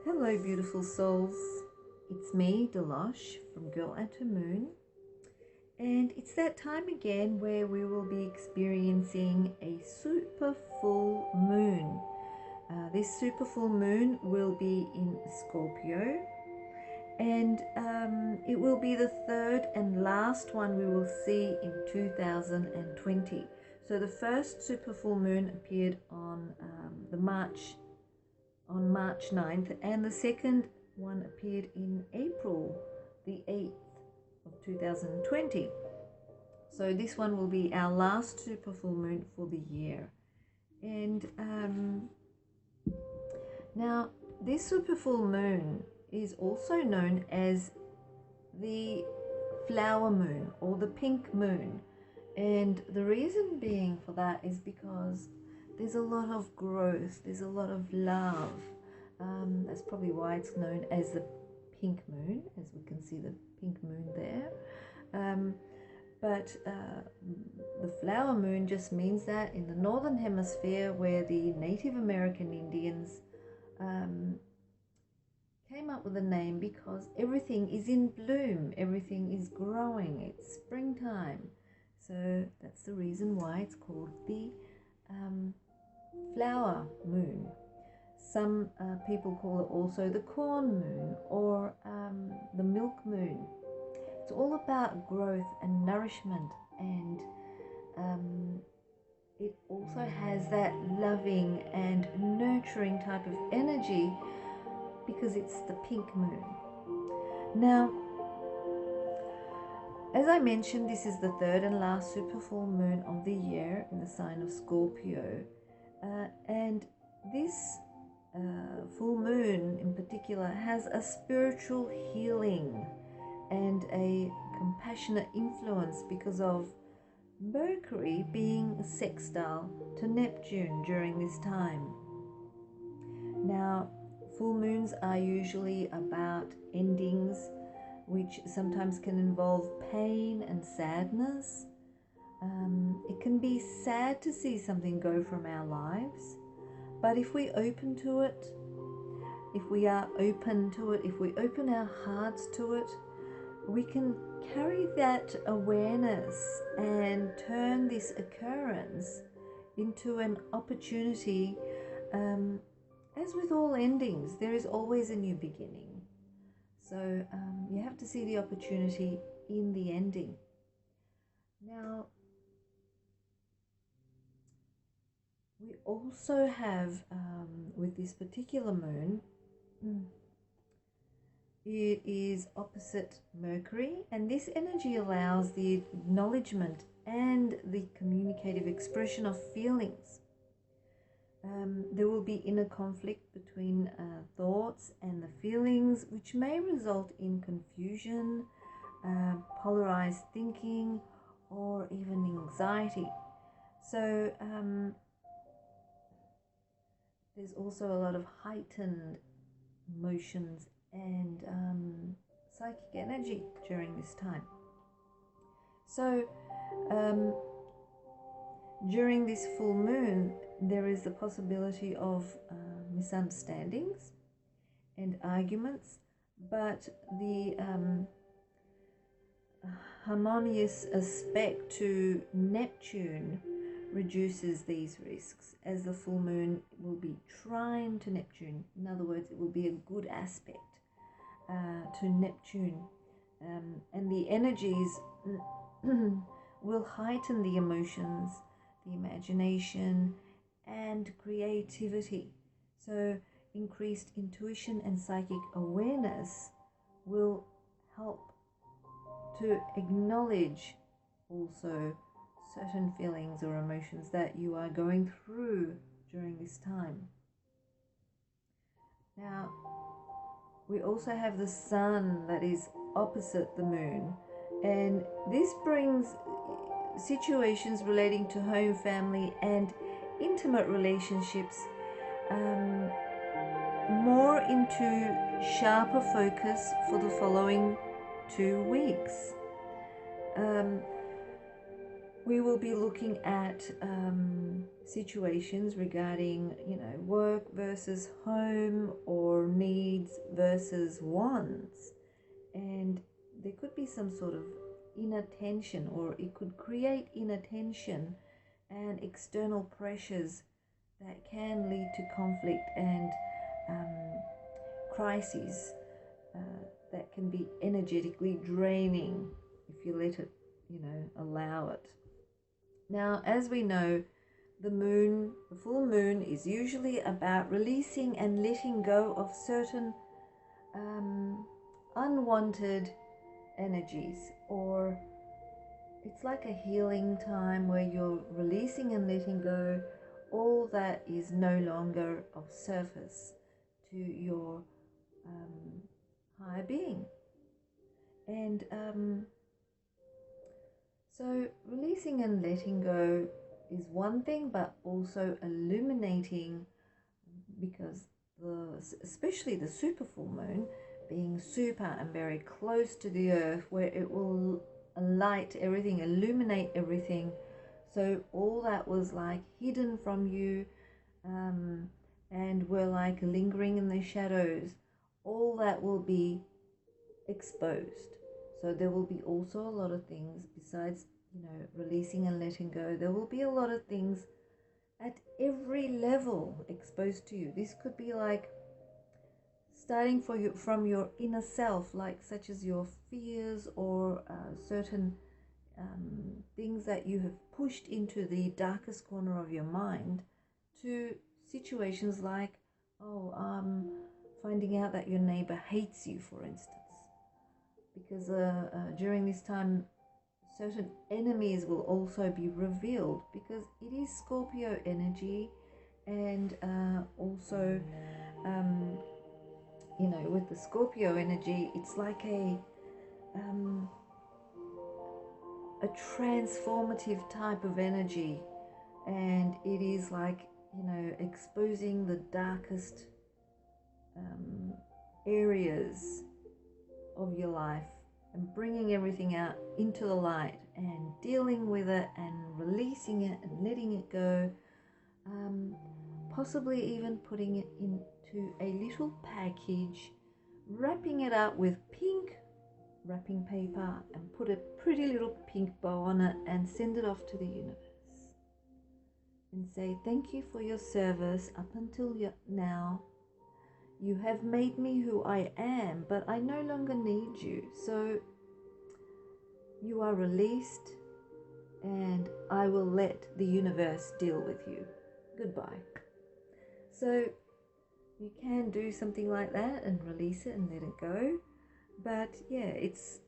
Hello, beautiful souls. It's me, Delosh, from Girl and Her Moon. And it's that time again where we will be experiencing a super full moon. This super full moon will be in Scorpio. And it will be the third and last one we will see in 2020. So the first super full moon appeared on March 9th, and the second one appeared in April the 8th of 2020. So this one will be our last super full moon for the year. And now this super full moon is also known as the flower moon or the pink moon. And the reason being for that is because there's a lot of growth, there's a lot of love. That's probably why it's known as the pink moon, as we can see the pink moon there. But the flower moon just means that in the northern hemisphere, where the Native American Indians came up with the name because everything is in bloom, everything is growing, it's springtime. So that's the reason why it's called the flower moon. Some people call it also the corn moon or the milk moon. It's all about growth and nourishment, and it also has that loving and nurturing type of energy because it's the pink moon. Now, as I mentioned, this is the third and last super full moon of the year in the sign of Scorpio, and this full moon in particular has a spiritual healing and a compassionate influence because of Mercury being sextile to Neptune during this time. Now, full moons are usually about endings, which sometimes can involve pain and sadness. It can be sad to see something go from our lives, but if we open to it, if we are open to it, if we open our hearts to it, we can carry that awareness and turn this occurrence into an opportunity. As with all endings, there is always a new beginning. So you have to see the opportunity in the ending. Now, we also have, with this particular moon, it is opposite Mercury, and this energy allows the acknowledgement and the communicative expression of feelings. There will be inner conflict between thoughts and the feelings, which may result in confusion, polarized thinking, or even anxiety. So there's also a lot of heightened emotions and psychic energy during this time. So during this full moon, there is the possibility of misunderstandings and arguments, but the harmonious aspect to Neptune reduces these risks, as the full moon will be trine to Neptune. In other words, it will be a good aspect to Neptune, and the energies will heighten the emotions, the imagination, and creativity. So increased intuition and psychic awareness will help to acknowledge also certain feelings or emotions that you are going through during this time. Now, we also have the sun that is opposite the moon, and this brings situations relating to home, family, and intimate relationships more into sharper focus for the following 2 weeks. We will be looking at situations regarding, work versus home, or needs versus wants. And there could be some sort of inner tension, or it could create inner tension and external pressures that can lead to conflict and crises that can be energetically draining if you let it, allow it. Now, as we know, the full moon is usually about releasing and letting go of certain unwanted energies, or it's like a healing time where you're releasing and letting go all that is no longer of service to your higher being. And so releasing and letting go is one thing, but also illuminating, because especially the super full moon being super and very close to the earth, where it will light everything, illuminate everything. So all that was like hidden from you and were like lingering in the shadows, all that will be exposed. So there will be also a lot of things besides, releasing and letting go. There will be a lot of things at every level exposed to you. This could be like starting from your inner self, like such as your fears or certain things that you have pushed into the darkest corner of your mind, to situations like, finding out that your neighbor hates you, for instance. Because during this time, certain enemies will also be revealed, because it is Scorpio energy. And also, with the Scorpio energy, it's like a transformative type of energy. And it is like, exposing the darkest areas of your life and bringing everything out into the light and dealing with it and releasing it and letting it go, possibly even putting it into a little package, wrapping it up with pink wrapping paper and put a pretty little pink bow on it and send it off to the universe and say, thank you for your service up until now. You have made me who I am, but I no longer need you. So you are released, and I will let the universe deal with you. Goodbye. So you can do something like that and release it and let it go. But yeah, it's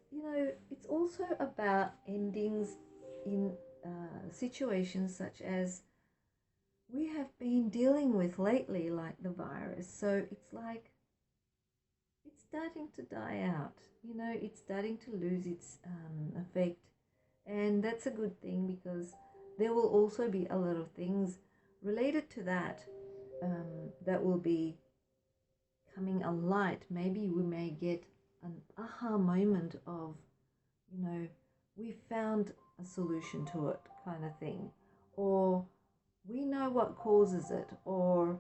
also about endings in situations such as we have been dealing with lately, like the virus. So it's like it's starting to die out, it's starting to lose its effect. And that's a good thing, because there will also be a lot of things related to that that will be coming alight. Maybe we may get an aha moment of, we found a solution to it, kind of thing, or we know what causes it, or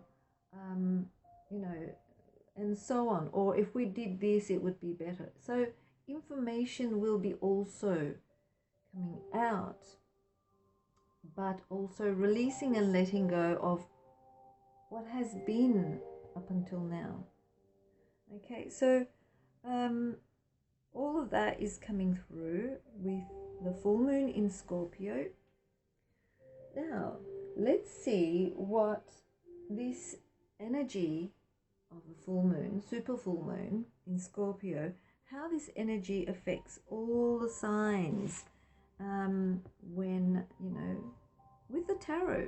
and so on, or if we did this it would be better. So information will be also coming out, but also releasing and letting go of what has been up until now. Okay, so all of that is coming through with the full moon in Scorpio. Now, let's see what this energy of the full moon, super full moon in Scorpio, how this energy affects all the signs when, with the tarot.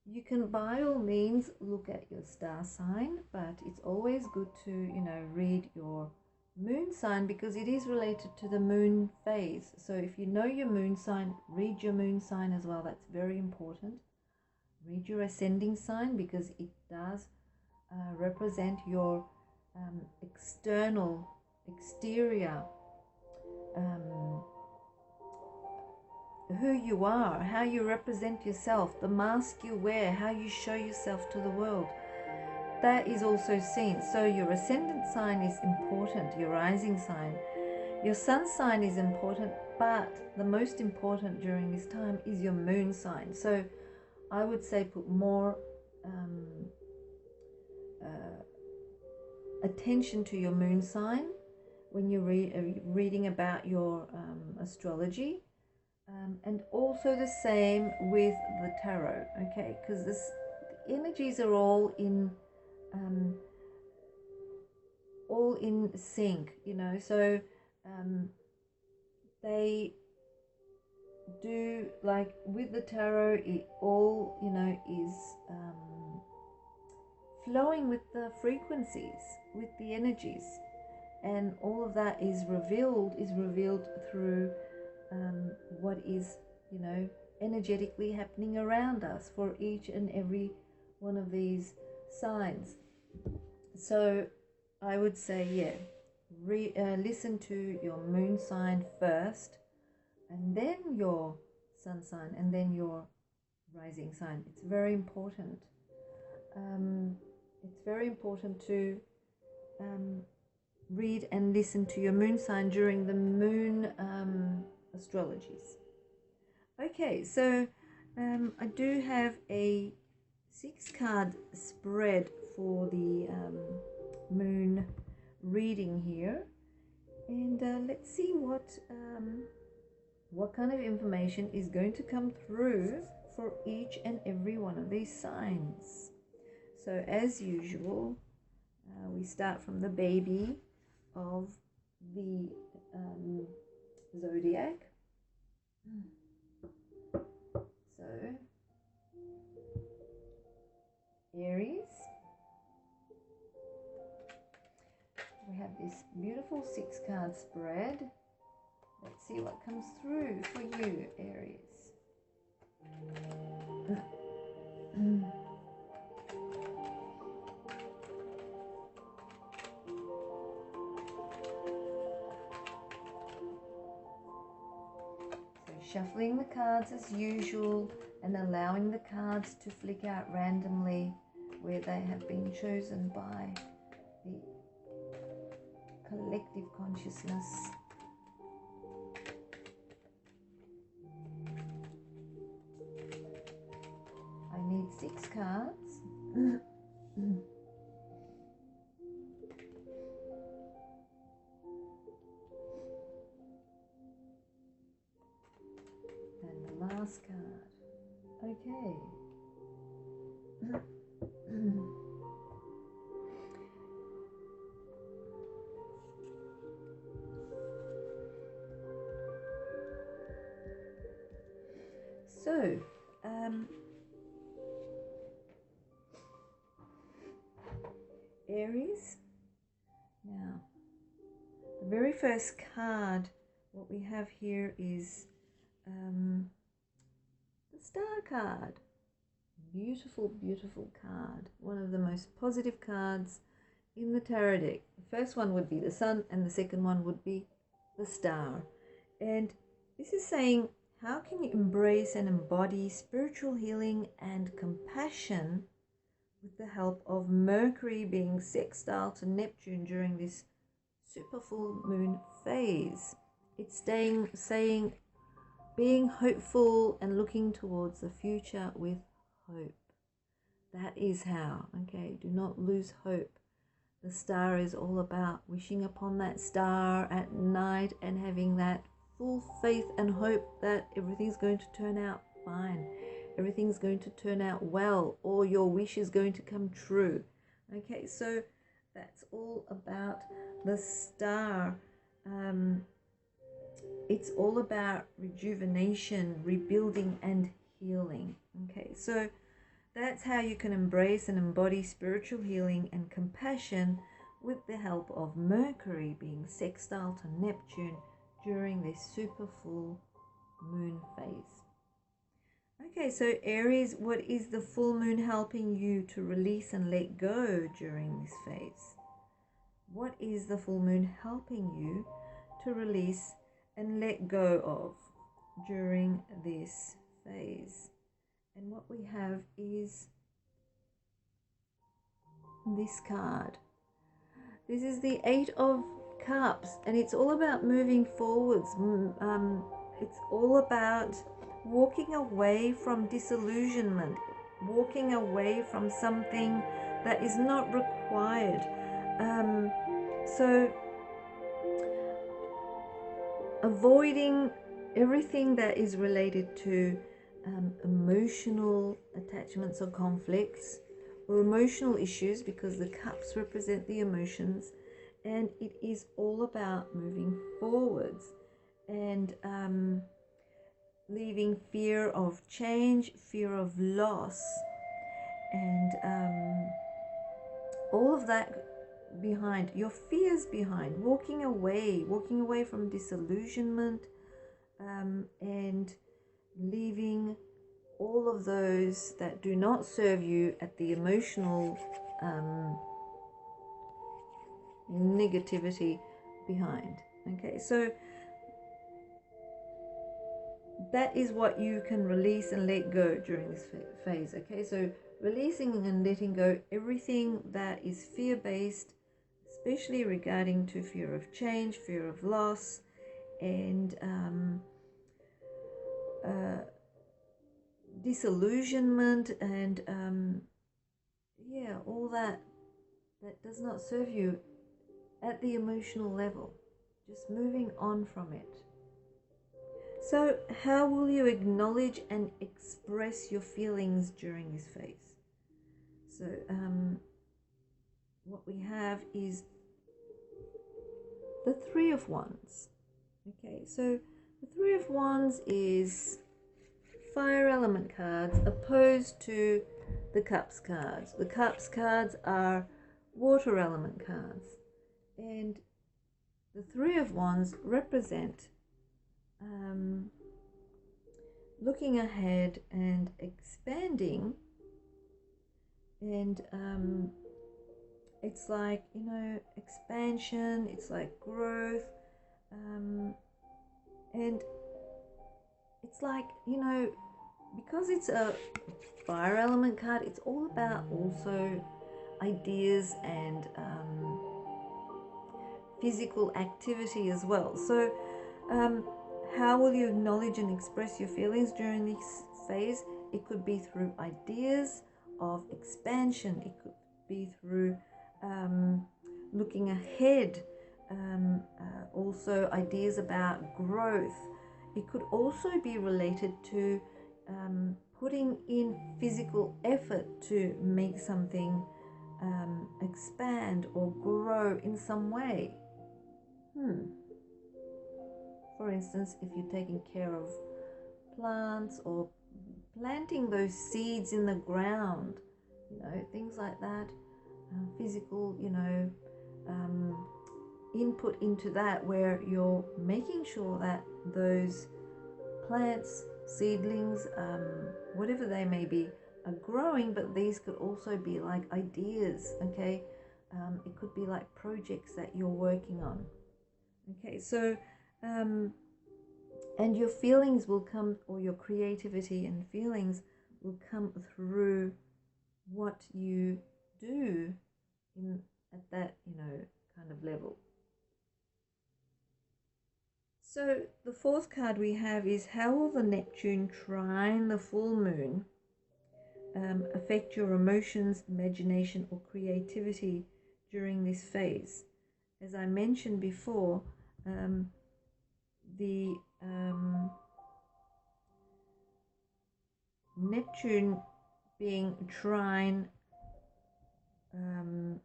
You can by all means look at your star sign, but it's always good to, read your moon sign, because it is related to the moon phase. So if you know your moon sign, read your moon sign as well. That's very important. Read your ascending sign, because it does represent your exterior who you are, how you represent yourself, the mask you wear, how you show yourself to the world. That is also seen. So your ascendant sign is important, your rising sign. Your sun sign is important, but the most important during this time is your moon sign. So I would say put more attention to your moon sign when you're reading about your astrology. And also the same with the tarot, okay? Because the energies are all in sync, you know. So they do, like with the tarot, it all, you know, is flowing with the frequencies, with the energies, and all of that is revealed through what is, you know, energetically happening around us for each and every one of these signs. So I would say, yeah, listen to your moon sign first, and then your sun sign, and then your rising sign. It's very important. It's very important to read and listen to your moon sign during the moon astrologies. Okay, so I do have a 6-card spread for the moon reading here, and let's see what kind of information is going to come through for each and every one of these signs. So as usual, we start from the baby of the Zodiac. So Aries. We have this beautiful 6-card spread. Let's see what comes through for you, Aries. Shuffling the cards as usual and allowing the cards to flick out randomly where they have been chosen by the collective consciousness. I need 6 cards. Last card. Okay. So, Aries. Now, the very first card, what we have here is the Star card. Beautiful, beautiful card. One of the most positive cards in the tarot deck. The first one would be the Sun, and the second one would be the Star. And this is saying, how can you embrace and embody spiritual healing and compassion with the help of Mercury being sextile to Neptune during this super full moon phase? It's saying being hopeful and looking towards the future with hope. That is how, okay? Do not lose hope. The Star is all about wishing upon that star at night and having that full faith and hope that everything's going to turn out fine. Everything's going to turn out well, or your wish is going to come true. Okay, so that's all about the Star. It's all about rejuvenation, rebuilding, and healing. Okay, so that's how you can embrace and embody spiritual healing and compassion with the help of Mercury being sextile to Neptune during this super full moon phase. Okay, so Aries, what is the full moon helping you to release and let go during this phase? What is the full moon helping you to release and let go of during this phase. And what we have is this card. This is the Eight of Cups, and it's all about moving forwards. It's all about walking away from disillusionment, walking away from something that is not required. So avoiding everything that is related to emotional attachments or conflicts or emotional issues, because the cups represent the emotions, and it is all about moving forwards and leaving fear of change, fear of loss, and all of that behind, your fears behind, walking away from disillusionment, and leaving all of those that do not serve you at the emotional negativity behind. Okay, so that is what you can release and let go during this phase. Okay, so releasing and letting go everything that is fear-based, especially regarding to fear of change, fear of loss, and disillusionment, and yeah, all that does not serve you at the emotional level. Just moving on from it. So how will you acknowledge and express your feelings during this phase? So what we have is the Three of Wands. Okay, so the Three of Wands is fire element cards opposed to the Cups cards. The Cups cards are water element cards, and the Three of Wands represent looking ahead and expanding, and it's like, you know, expansion, it's like growth, and it's like, you know, because it's a fire element card, it's all about also ideas and physical activity as well. So how will you acknowledge and express your feelings during this phase? It could be through ideas of expansion. It could be through looking ahead, also ideas about growth. It could also be related to putting in physical effort to make something expand or grow in some way. For instance, if you're taking care of plants or planting those seeds in the ground, you know, things like that, physical, you know, input into that, where you're making sure that those plants, seedlings, whatever they may be, are growing. But these could also be like ideas, okay? It could be like projects that you're working on. Okay, so and your feelings will come, or your creativity and feelings will come through what you do at that, you know, kind of level. So the fourth card we have is, how will the Neptune trine the full moon affect your emotions, imagination, or creativity during this phase? As I mentioned before, the Neptune being trine, the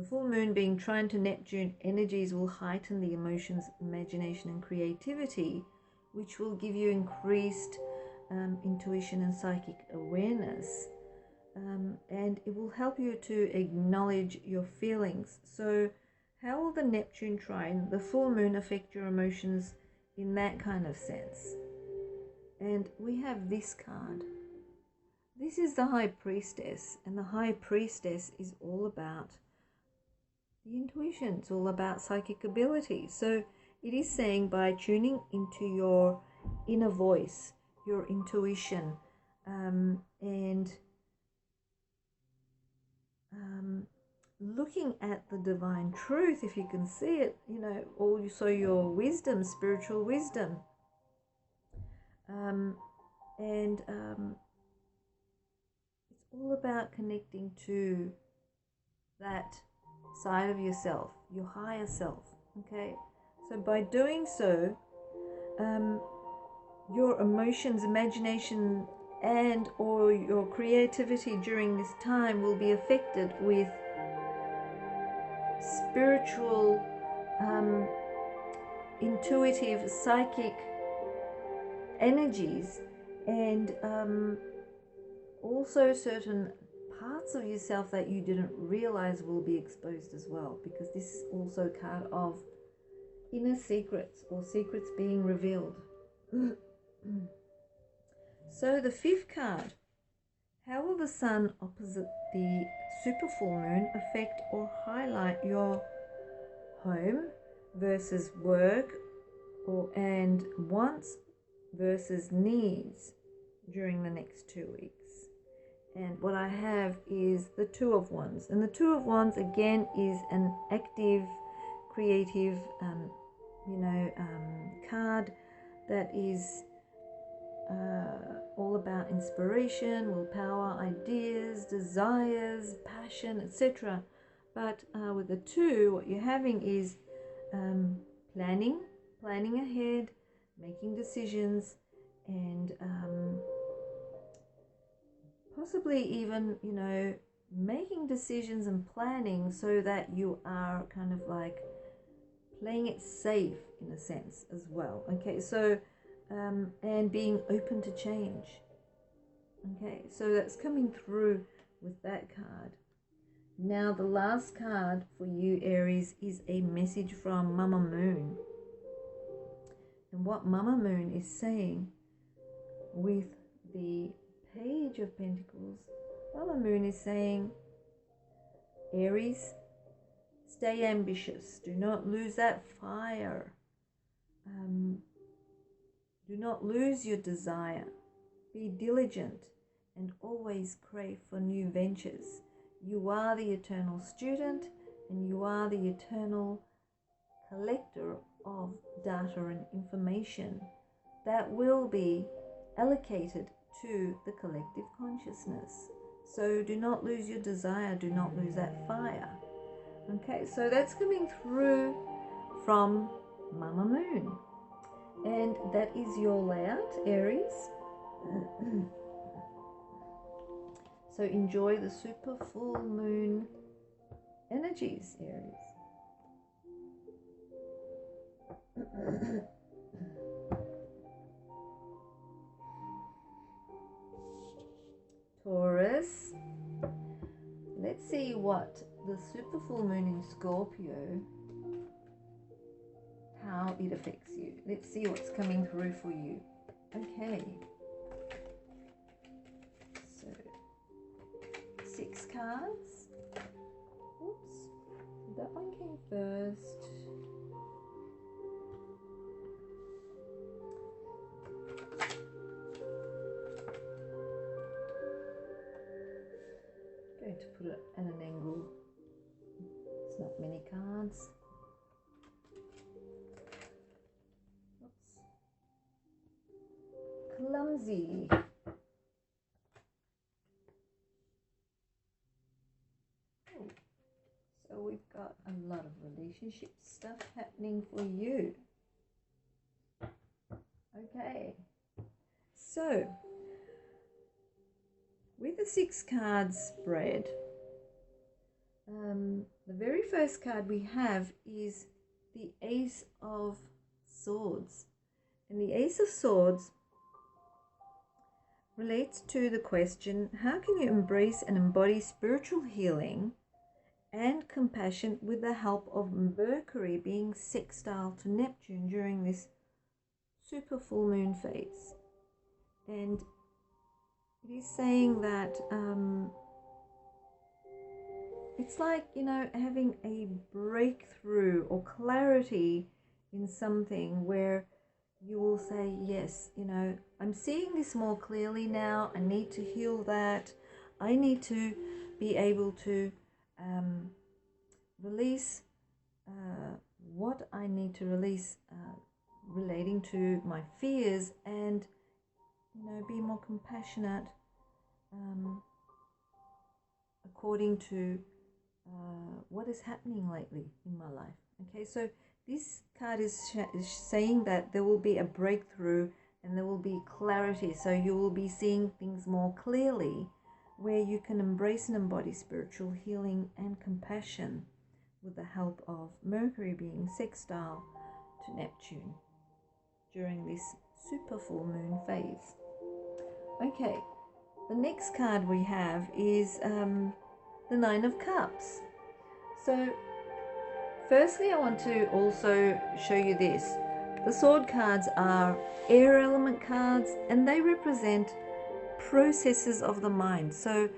full moon being trine to Neptune energies will heighten the emotions, imagination, and creativity, which will give you increased intuition and psychic awareness, and it will help you to acknowledge your feelings. So how will the Neptune trine the full moon affect your emotions in that kind of sense? And we have this card. This is the High Priestess, and the High Priestess is all about the intuition. It's all about psychic ability. So it is saying by tuning into your inner voice, your intuition, and looking at the divine truth, if you can see it, you know, also your wisdom, spiritual wisdom. It's all about connecting to that side of yourself, your higher self, okay? So by doing so, your emotions, imagination, and or your creativity during this time will be affected with spiritual, intuitive, psychic energies, and also certain parts of yourself that you didn't realize will be exposed as well, because this is also a card of inner secrets or secrets being revealed. So the fifth card, how will the sun opposite the super full moon affect or highlight your home versus work and wants versus needs during the next 2 weeks? And what I have is the Two of Wands, and the Two of Wands again is an active, creative, card that is all about inspiration, willpower, ideas, desires, passion, etc. But with the two, what you're having is planning ahead, making decisions, and possibly even, you know, making decisions and planning so that you are kind of like playing it safe in a sense as well. Okay, so and being open to change. Okay, so that's coming through with that card. Now the last card for you, Aries, is a message from Mama Moon. And what Mama Moon is saying with the Page of Pentacles, Mama Moon is saying, Aries, stay ambitious. Do not lose that fire. Do not lose your desire. Be diligent and always crave for new ventures. You are the eternal student and you are the eternal collector of data and information that will be allocated to the collective consciousness. So do not lose your desire. Do not lose that fire. Okay, so that's coming through from Mama Moon. And that is your layout, Aries. So enjoy the super full moon energies, Aries. Taurus. Let's see what the super full moon in Scorpio, how it affects you. Let's see what's coming through for you. Okay. So 6 cards. Oops. That one came first. Going to put it at an angle. It's not many cards. Clumsy. Oh, so we've got a lot of relationship stuff happening for you. Okay, so with the 6 card spread, the very first card we have is the Ace of Swords, and the Ace of Swords relates to the question, how can you embrace and embody spiritual healing and compassion with the help of Mercury being sextile to Neptune during this super full moon phase? And it is saying that it's like, you know, having a breakthrough or clarity in something where you will say, yes, you know, I'm seeing this more clearly now. I need to heal that. I need to be able to release what I need to release relating to my fears, and, you know, be more compassionate according to what is happening lately in my life. Okay, so this card is saying that there will be a breakthrough and there will be clarity. So you will be seeing things more clearly, where you can embrace and embody spiritual healing and compassion with the help of Mercury being sextile to Neptune during this super full moon phase. Okay, the next card we have is the Nine of Cups. So firstly, I want to also show you this. The sword cards are air element cards, and they represent processes of the mind. So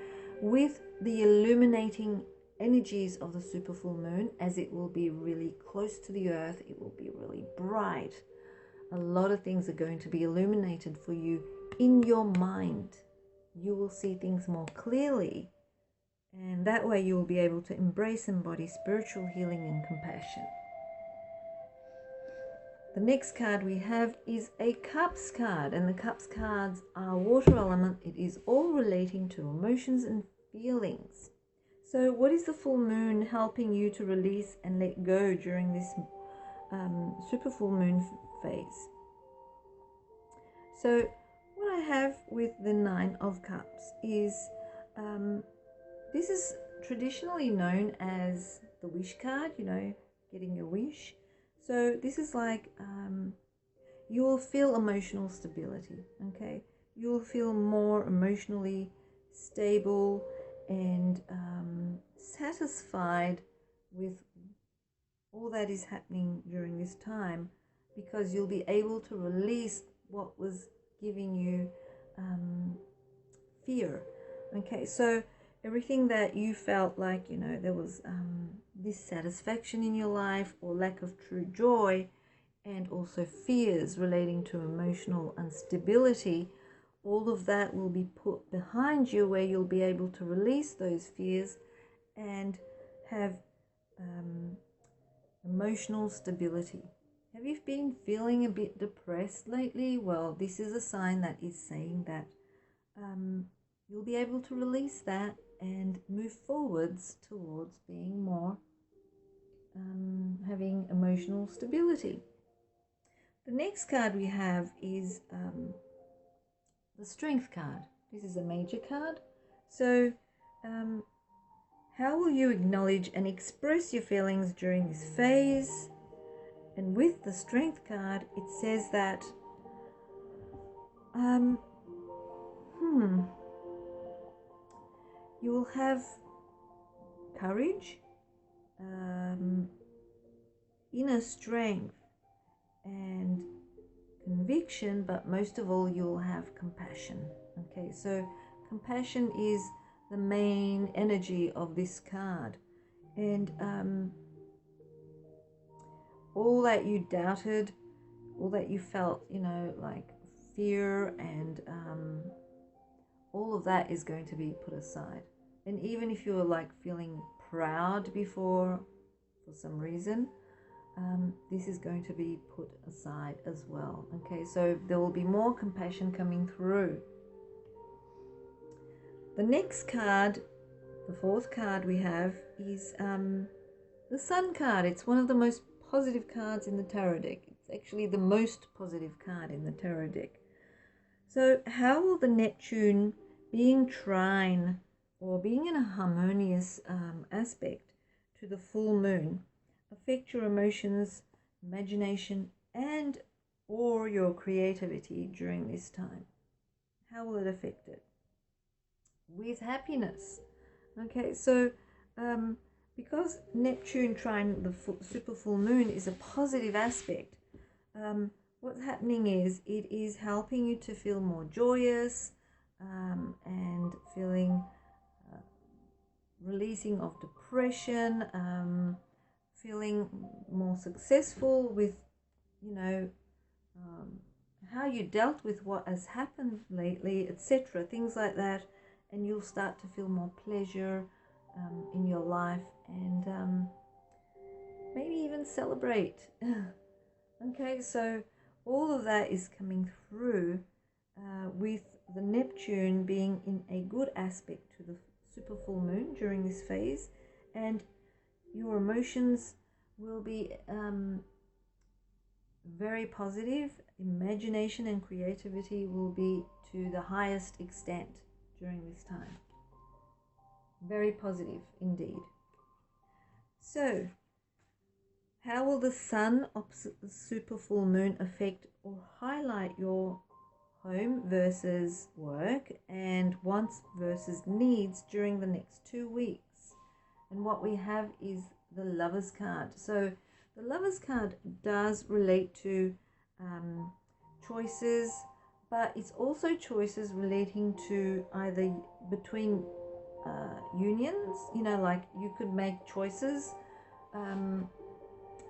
with the illuminating energies of the super full moon, as it will be really close to the earth, it will be really bright. A lot of things are going to be illuminated for you in your mind. You will see things more clearly, and that way you will be able to embrace and embody spiritual healing and compassion. The next card we have is a Cups card, and the Cups cards are water element. It is all relating to emotions and feelings. So what is the full moon helping you to release and let go during this super full moon phase? So what I have with the Nine of Cups is this is traditionally known as the wish card, you know, getting your wish. So this is like you will feel emotional stability, okay? You will feel more emotionally stable and satisfied with all that is happening during this time, because you'll be able to release what was giving you fear. Okay, so everything that you felt like, you know, there was dissatisfaction in your life or lack of true joy, and also fears relating to emotional instability, all of that will be put behind you, where you'll be able to release those fears and have emotional stability. Have you been feeling a bit depressed lately? Well, this is a sign that is saying that you'll be able to release that and move forwards towards being more having emotional stability. The next card we have is the Strength card. This is a major card. So how will you acknowledge and express your feelings during this phase? And with the Strength card, it says that you will have courage, inner strength and conviction, but most of all you'll have compassion. Okay, so compassion is the main energy of this card, and all that you doubted, all that you felt, you know, like fear and all of that is going to be put aside. And even if you were like feeling proud before for some reason, this is going to be put aside as well. Okay, so there will be more compassion coming through. The next card, the fourth card we have, is the Sun card. It's one of the most positive cards in the tarot deck. It's actually the most positive card in the tarot deck. So how will the Neptune being trine or being in a harmonious aspect to the full moon affect your emotions, imagination, and or your creativity during this time? How will it affect it? With happiness. Okay, so because Neptune trine the super full moon is a positive aspect, what's happening is it is helping you to feel more joyous and feeling releasing of depression, feeling more successful with you know, how you dealt with what has happened lately, etc., things like that, and you'll start to feel more pleasure in your life, and maybe even celebrate. Okay, so all of that is coming through with the Neptune being in a good aspect to the super full moon during this phase, and your emotions will be very positive. Imagination and creativity will be to the highest extent during this time. Very positive indeed. So, how will the sun opposite the super full moon affect or highlight your home versus work and wants versus needs during the next 2 weeks? And what we have is the Lover's card. So the Lover's card does relate to choices, but it's also choices relating to either between unions, you know, like you could make choices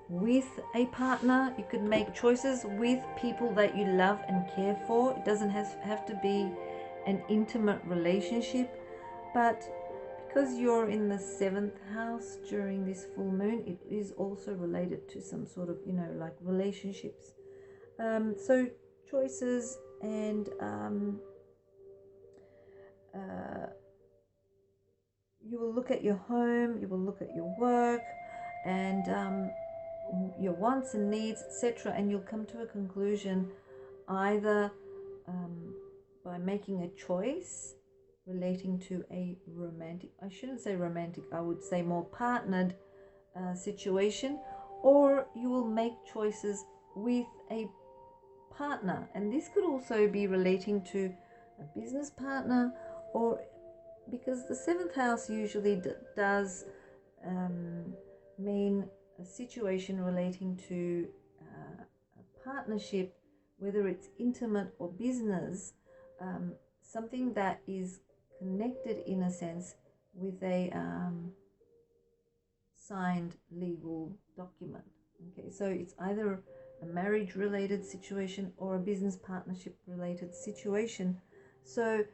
with a partner, you could make choices with people that you love and care for. It doesn't have to be an intimate relationship, but because you're in the 7th house during this full moon, it is also related to some sort of, you know, like relationships. So choices, and you will look at your home, you will look at your work, and your wants and needs, etc., and you'll come to a conclusion either by making a choice relating to a romantic, I shouldn't say romantic, I would say more partnered situation, or you will make choices with a partner, and this could also be relating to a business partner, or because the 7th house usually does mean a situation relating to a partnership, whether it's intimate or business, something that is connected in a sense with a signed legal document. Okay, so it's either a marriage related situation or a business partnership related situation. So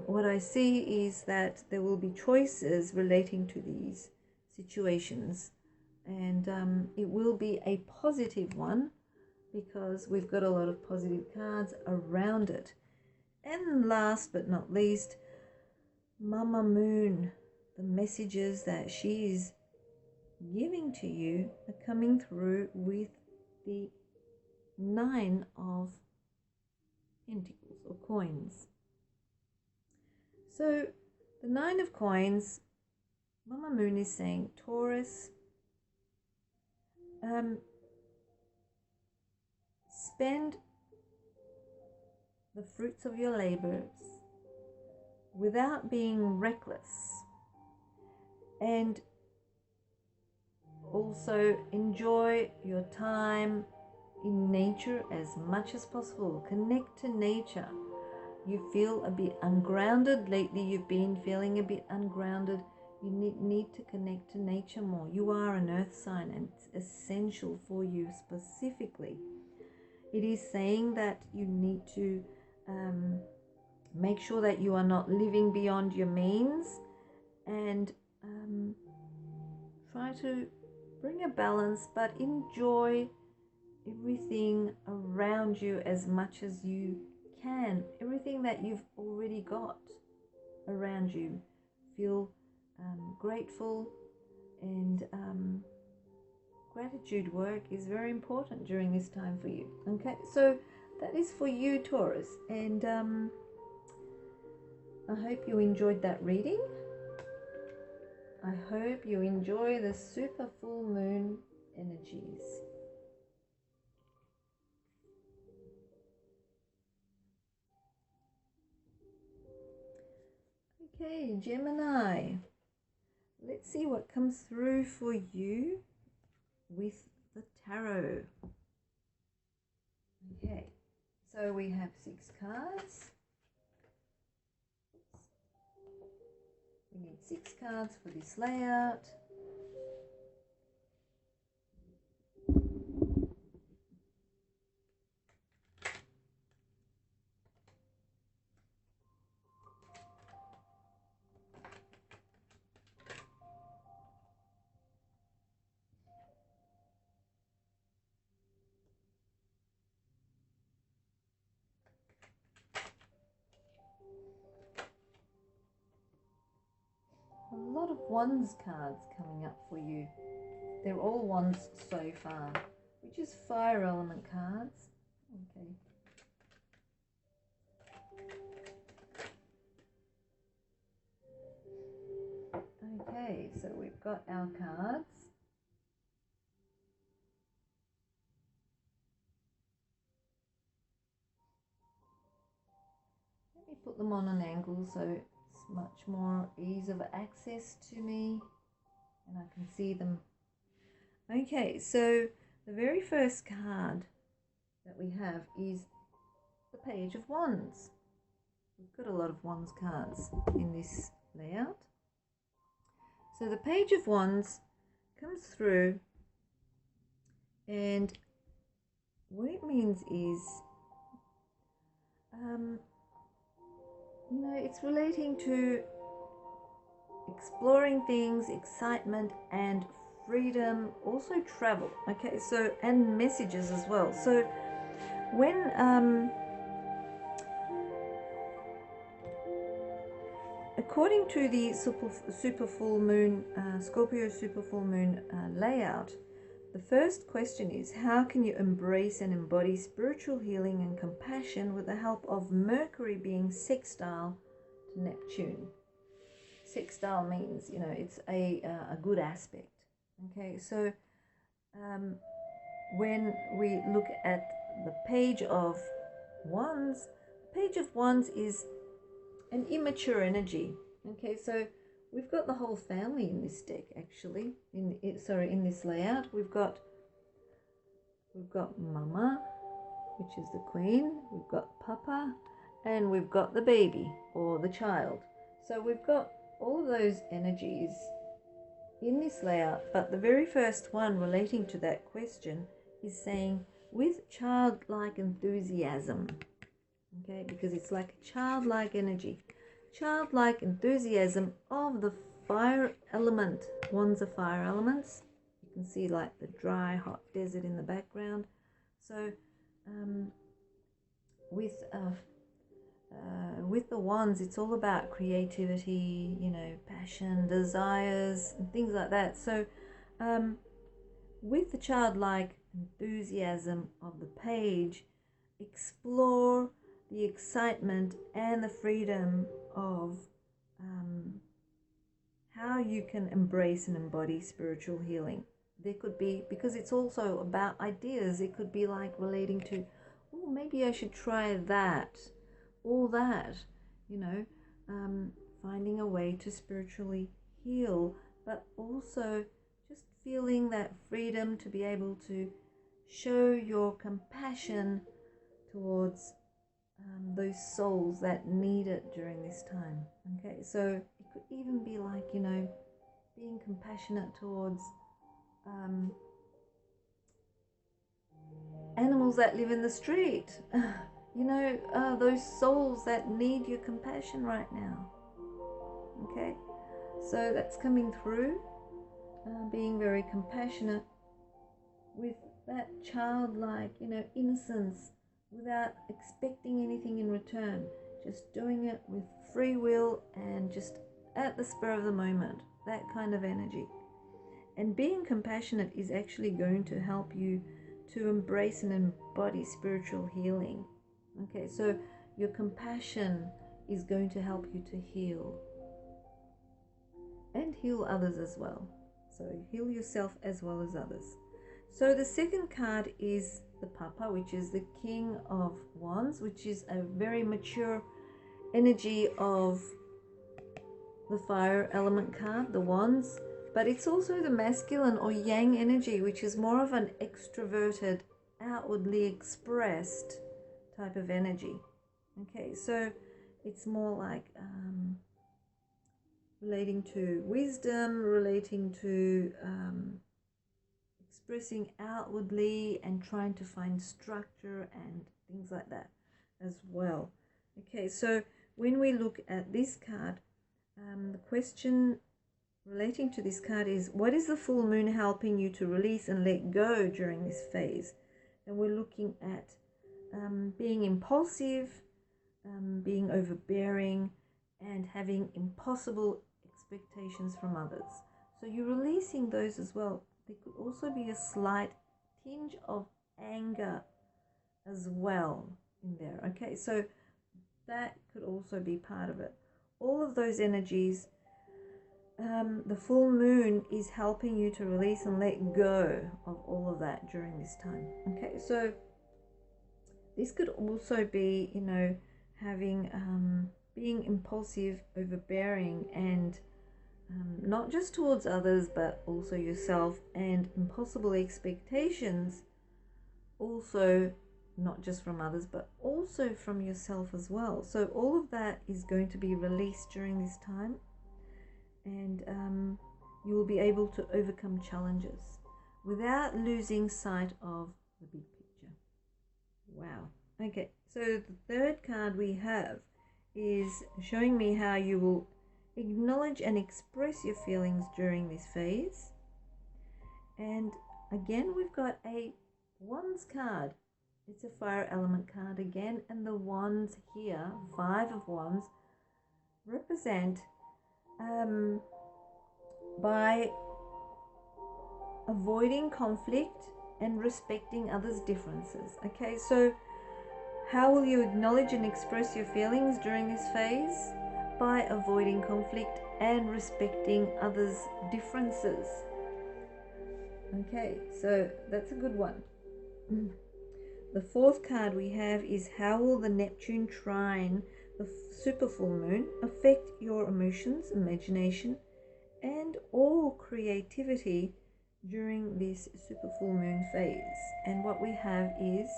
what I see is that there will be choices relating to these situations, and it will be a positive one because we've got a lot of positive cards around it. And last but not least, Mama Moon, the messages that she is giving to you are coming through with the 9 of Pentacles or coins. So the 9 of coins, Mama Moon is saying, Taurus, spend the fruits of your labors without being reckless, and also enjoy your time in nature as much as possible. Connect to nature. You feel a bit ungrounded lately, you've been feeling a bit ungrounded. You need to connect to nature more. You are an earth sign, and it's essential for you specifically. It is saying that you need to make sure that you are not living beyond your means, and try to bring a balance, but enjoy everything around you as much as you can. Everything that you've already got around you. Feel grateful, and gratitude work is very important during this time for you. Okay, so that is for you, Taurus, and I hope you enjoyed that reading. I hope you enjoy the super full moon energies. Okay, Gemini, let's see what comes through for you with the tarot. Okay, so we have 6 cards. We need 6 cards for this layout. of Wands cards coming up for you. They're all Wands so far, which is fire element cards. Okay. Okay, so we've got our cards. Let me put them on an angle so it's much more ease of access to me and I can see them. Okay, so the very first card that we have is the Page of Wands. We've got a lot of Wands cards in this layout. So the Page of Wands comes through, and what it means is, you know, it's relating to exploring things, excitement and freedom, also travel. Okay, so, and messages as well. So when according to the super full moon, Scorpio Super Full Moon layout, the first question is, how can you embrace and embody spiritual healing and compassion with the help of Mercury being sextile to Neptune? Sextile means, you know, it's a good aspect. Okay, so when we look at the Page of Wands, the Page of Wands is an immature energy. Okay, so we've got the whole family in this deck, actually. In this layout, we've got Mama, which is the Queen. We've got Papa, and we've got the baby or the child. So we've got all of those energies in this layout, but the very first one relating to that question is saying, with childlike enthusiasm. Okay, because it's like a childlike energy, childlike enthusiasm of the fire element. Wands are fire elements. You can see like the dry, hot desert in the background. So with the Wands, it's all about creativity, you know, passion, desires, and things like that. So with the childlike enthusiasm of the page, explore the excitement and the freedom of how you can embrace and embody spiritual healing. There could be, because it's also about ideas, it could be like relating to, oh, maybe I should try that, all that, you know, finding a way to spiritually heal, but also just feeling that freedom to be able to show your compassion towards those souls that need it during this time. Okay, so it could even be like, you know, being compassionate towards animals that live in the street, you know, those souls that need your compassion right now. Okay, so that's coming through, being very compassionate with that childlike, you know, innocence, without expecting anything in return, just doing it with free will and just at the spur of the moment, that kind of energy. And being compassionate is actually going to help you to embrace and embody spiritual healing. Okay, so your compassion is going to help you to heal and heal others as well. So heal yourself as well as others. So the second card is the Papa, which is the King of Wands, which is a very mature energy of the fire element card, the Wands, but it's also the masculine or yang energy, which is more of an extroverted, outwardly expressed type of energy. Okay, so it's more like relating to wisdom, relating to expressing outwardly and trying to find structure and things like that as well. Okay, so when we look at this card, the question relating to this card is, what is the full moon helping you to release and let go during this phase? And we're looking at being impulsive, being overbearing, and having impossible expectations from others. So you're releasing those as well. There could also be a slight tinge of anger as well in there. Okay, so that could also be part of it. All of those energies, the full moon is helping you to release and let go of all of that during this time. Okay, so this could also be, you know, having being impulsive, overbearing, and not just towards others but also yourself, and impossible expectations also not just from others but also from yourself as well. So all of that is going to be released during this time, and you will be able to overcome challenges without losing sight of the big picture. Wow. Okay, so the third card we have is showing me how you will acknowledge and express your feelings during this phase. And again, we've got a Wands card. It's a fire element card again, and the wands here, 5 of Wands, represent by avoiding conflict and respecting others' differences. Okay, so how will you acknowledge and express your feelings during this phase? By avoiding conflict and respecting others' differences. Okay, so that's a good one. The fourth card we have is how will the Neptune trine, the super full moon, affect your emotions, imagination, and or creativity during this super full moon phase? And what we have is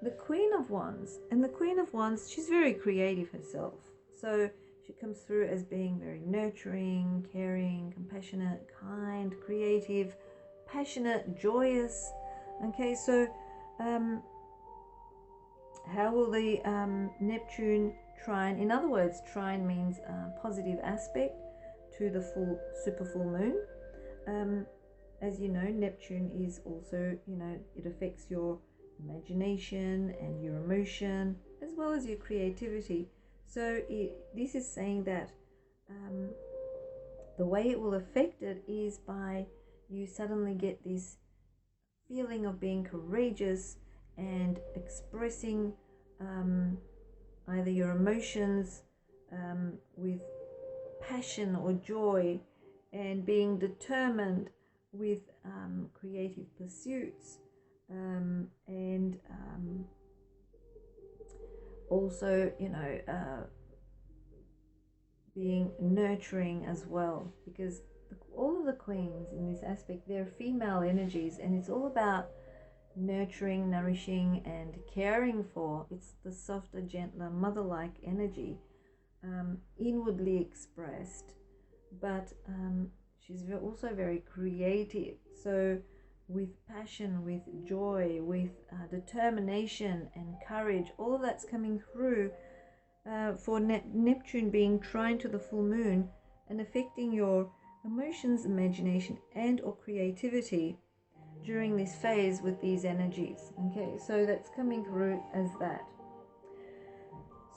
the Queen of Wands. And the Queen of Wands, she's very creative herself. So she comes through as being very nurturing, caring, compassionate, kind, creative, passionate, joyous. Okay, so how will the Neptune trine, in other words, trine means positive aspect to the super full moon. As you know, Neptune is also, you know, it affects your imagination and your emotion as well as your creativity. So this is saying that the way it will affect it is by you suddenly get this feeling of being courageous and expressing either your emotions with passion or joy, and being determined with creative pursuits, and also, you know, being nurturing as well, because all of the queens in this aspect, they're female energies, and it's all about nurturing, nourishing, and caring for. It's the softer, gentler, mother-like energy, inwardly expressed, but she's also very creative. So with passion, with joy, with determination and courage, all of that's coming through for Neptune being trine to the full moon and affecting your emotions, imagination, and or creativity during this phase with these energies. Okay, so that's coming through as that.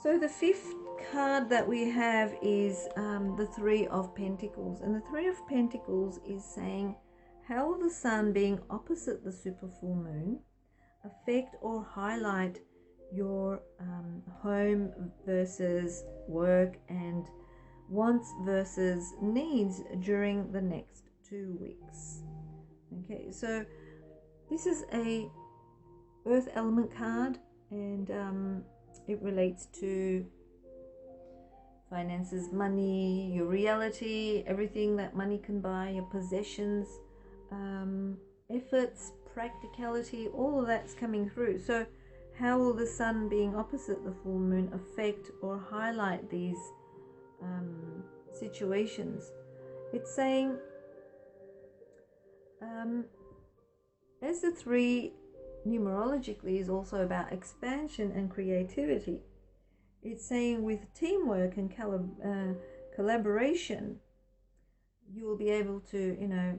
So the fifth card that we have is the Three of Pentacles, and the Three of Pentacles is saying how will the sun being opposite the super full moon affect or highlight your home versus work and wants versus needs during the next 2 weeks. Okay, so this is a earth element card, and it relates to finances, money, your reality, everything that money can buy, your possessions, efforts, practicality, all of that's coming through. So how will the sun being opposite the full moon affect or highlight these situations? It's saying as the three numerologically is also about expansion and creativity, it's saying with teamwork and collaboration, you will be able to, you know,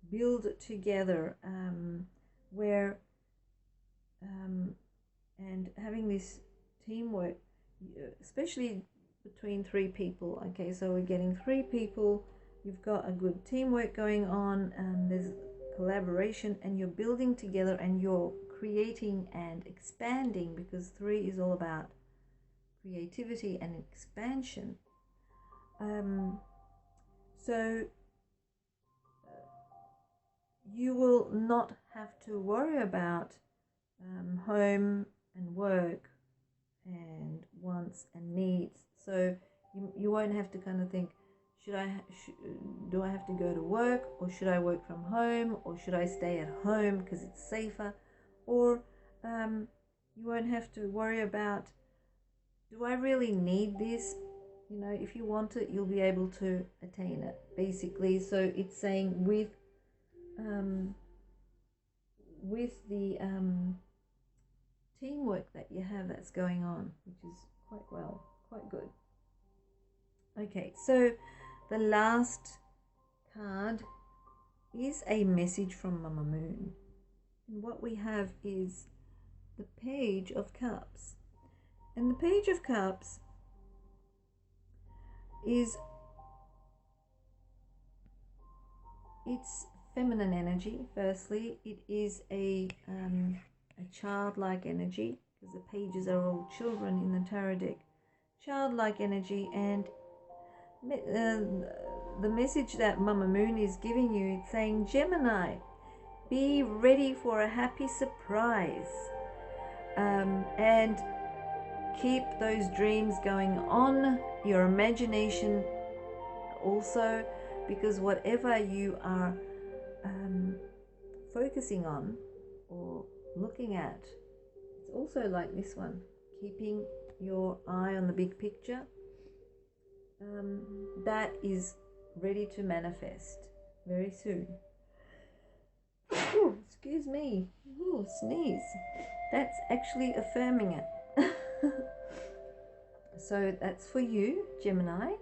build together, where and having this teamwork, especially between 3 people. Okay, so we're getting 3 people. You've got a good teamwork going on, and there's collaboration, and you're building together, and you're creating and expanding, because 3 is all about creativity and expansion. So you will not have to worry about home and work and wants and needs. So you won't have to kind of think, do I have to go to work, or should I work from home, or should I stay at home because it's safer? Or you won't have to worry about, do I really need this? You know, if you want it, you'll be able to attain it, basically. So it's saying with the teamwork that you have that's going on, which is quite good. Okay, so the last card is a message from Mama Moon. And what we have is the Page of Cups. And the Page of Cups is, it's feminine energy. Firstly, it is a childlike energy, because the pages are all children in the tarot deck. Childlike energy, and the message that Mama Moon is giving you, it's saying, Gemini, be ready for a happy surprise, and keep those dreams going on, your imagination also, because whatever you are focusing on or looking at, it's also like this one, keeping your eye on the big picture, that is ready to manifest very soon. Ooh, excuse me. Ooh, sneeze. That's actually affirming it. So that's for you, Gemini.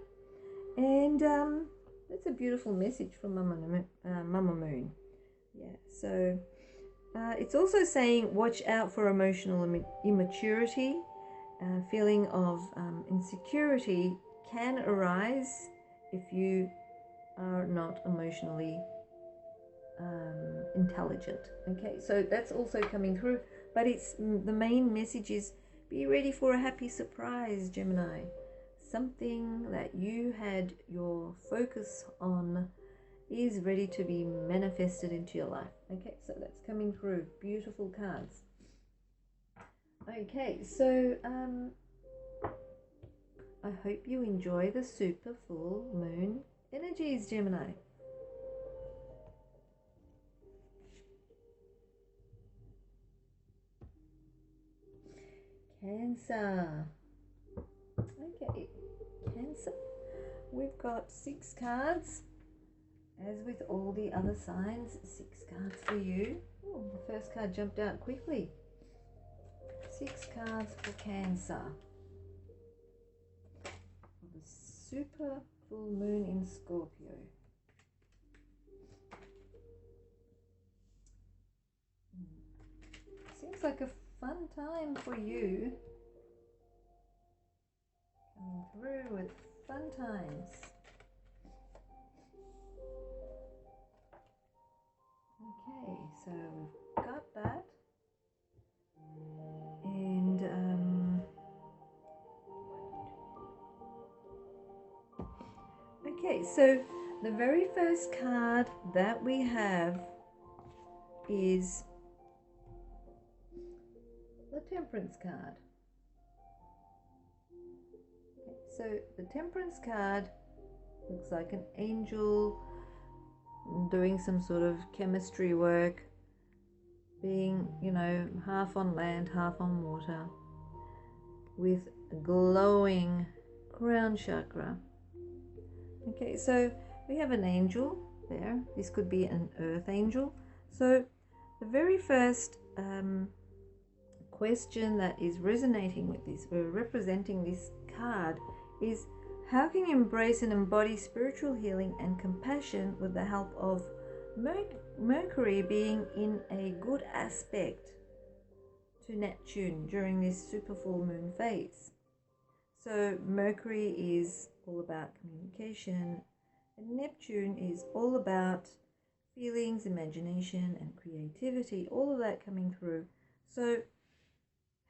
And that's a beautiful message from Mama Moon. Yeah, so it's also saying watch out for emotional immaturity. Feeling of insecurity can arise if you are not emotionally intelligent. Okay, so that's also coming through, but it's the main message is be ready for a happy surprise, Gemini. Something that you had your focus on is ready to be manifested into your life. Okay, so that's coming through. Beautiful cards. Okay, so I hope you enjoy the super full moon energies, Gemini. Cancer. Okay, Cancer. We've got 6 cards. As with all the other signs, 6 cards for you. Ooh, the first card jumped out quickly. 6 cards for Cancer. The super full moon in Scorpio. Seems like a fun time for you. Coming through with fun times. Okay, so we've got that. And okay, so the very first card that we have is the Temperance card. Okay, so the Temperance card looks like an angel doing some sort of chemistry work, being, you know, half on land, half on water, with a glowing crown chakra. Okay, so we have an angel there. This could be an earth angel. So the very first question that is resonating with this, or representing this card, is how can you embrace and embody spiritual healing and compassion with the help of Mercury being in a good aspect to Neptune during this super full moon phase? So Mercury is all about communication, and Neptune is all about feelings, imagination, and creativity, all of that coming through. So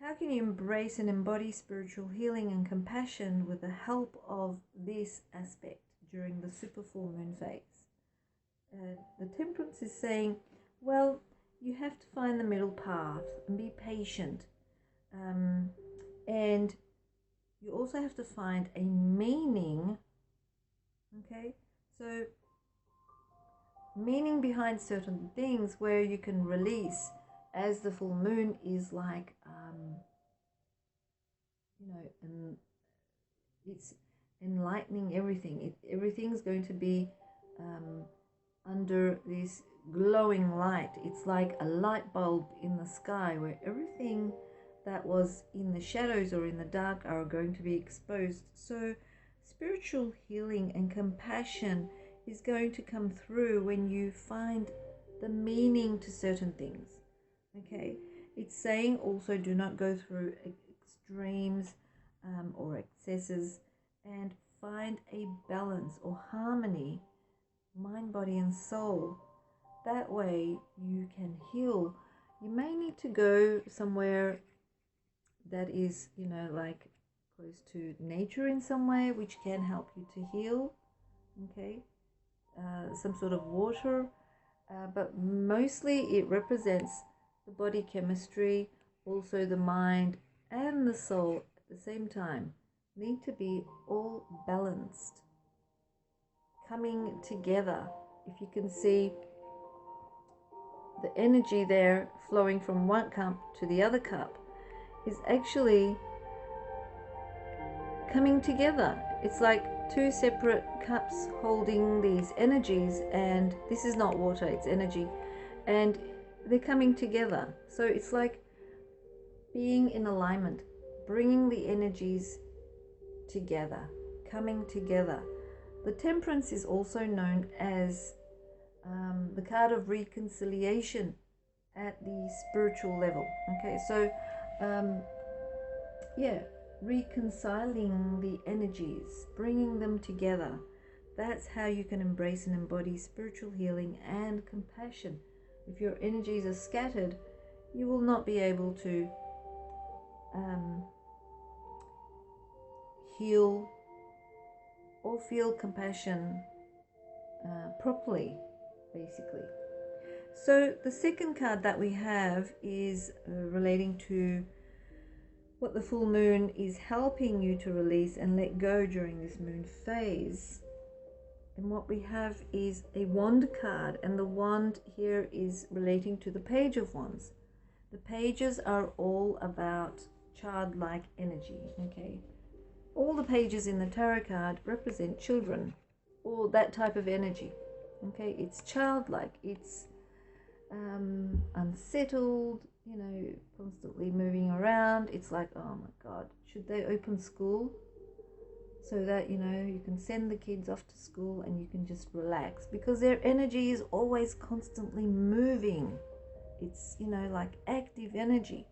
how can you embrace and embody spiritual healing and compassion with the help of this aspect during the super full moon phase? The Temperance is saying, well, you have to find the middle path and be patient. And you also have to find a meaning, okay? So meaning behind certain things where you can release, as the full moon is like, and it's enlightening everything. Everything's going to be under this glowing light. It's like a light bulb in the sky where everything that was in the shadows or in the dark are going to be exposed. So spiritual healing and compassion is going to come through when you find the meaning to certain things. Okay, it's saying also do not go through extremes or excesses, and find a balance or harmony, mind, body, and soul. That way you can heal. You may need to go somewhere that is, like close to nature in some way, which can help you to heal. Okay, some sort of water, but mostly it represents the body chemistry, also the mind and the soul at the same time need to be all balanced, coming together. If you can see the energy there flowing from one cup to the other cup is actually coming together. It's like two separate cups holding these energies, and this is not water, it's energy, and they're coming together. So it's like being in alignment, bringing the energies together, coming together. The Temperance is also known as the card of reconciliation at the spiritual level. Okay, so reconciling the energies, bringing them together. That's how you can embrace and embody spiritual healing and compassion. If your energies are scattered, you will not be able to heal or feel compassion properly, basically. So the second card that we have is relating to what the full moon is helping you to release and let go during this moon phase. And what we have is a wand card, and the wand here is relating to the Page of Wands. The pages are all about childlike energy, okay? All the pages in the tarot card represent children or that type of energy, okay? It's childlike, it's unsettled, constantly moving around. It's like, oh my God, should they open school so that, you can send the kids off to school and you can just relax, because their energy is always constantly moving. It's, like active energy.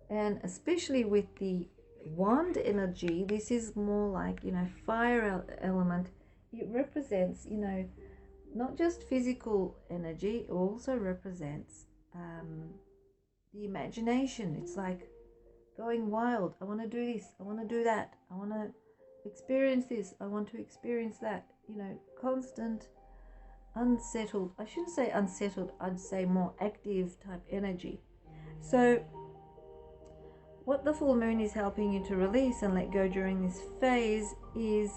And especially with the wand energy, this is more like, fire element. It represents, not just physical energy, it also represents the imagination. It's like going wild. I want to do this, I want to do that, I want to experience this, I want to experience that, constant unsettled, I shouldn't say unsettled, I'd say more active type energy. So what the full moon is helping you to release and let go during this phase is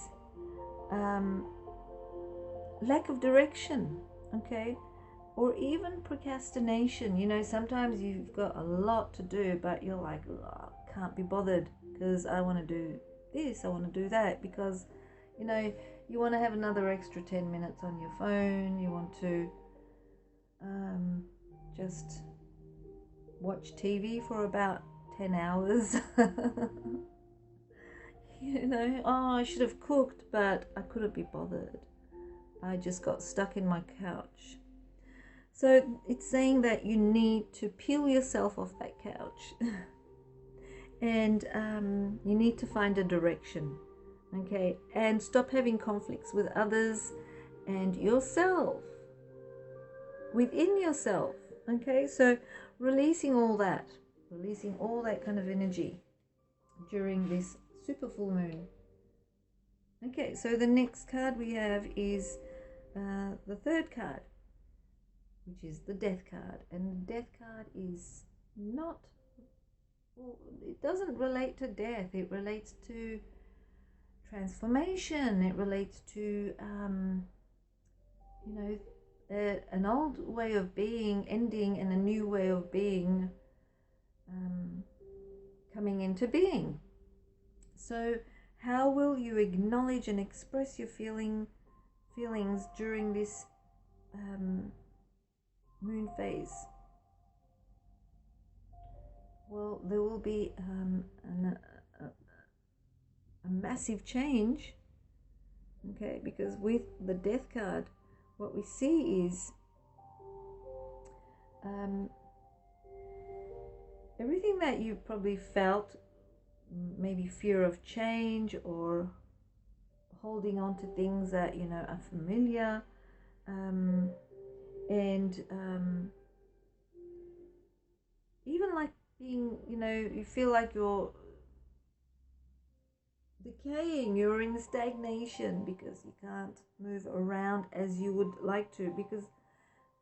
lack of direction, okay? Or even procrastination. Sometimes you've got a lot to do, but you're like, oh, can't be bothered because I want to do this, I want to do that, because, you want to have another extra 10 minutes on your phone, you want to just watch TV for about 10 hours. Oh, I should have cooked, but I couldn't be bothered. I just got stuck in my couch. So it's saying that you need to peel yourself off that couch and you need to find a direction, okay, and stop having conflicts with others and yourself, within yourself, okay. So releasing all that kind of energy during this super full moon. Okay, so the next card we have is the third card, which is the Death card. And the Death card is not, well, it doesn't relate to death. It relates to transformation. It relates to, you know, an old way of being ending and a new way of being coming into being. So how will you acknowledge and express your feelings during this moon phase? Well, there will be a massive change, okay, because with the Death card, what we see is everything that you probably felt, maybe fear of change or holding on to things that, you know, are familiar, and even like being, you know, you feel like you're decaying, you're in stagnation because you can't move around as you would like to, because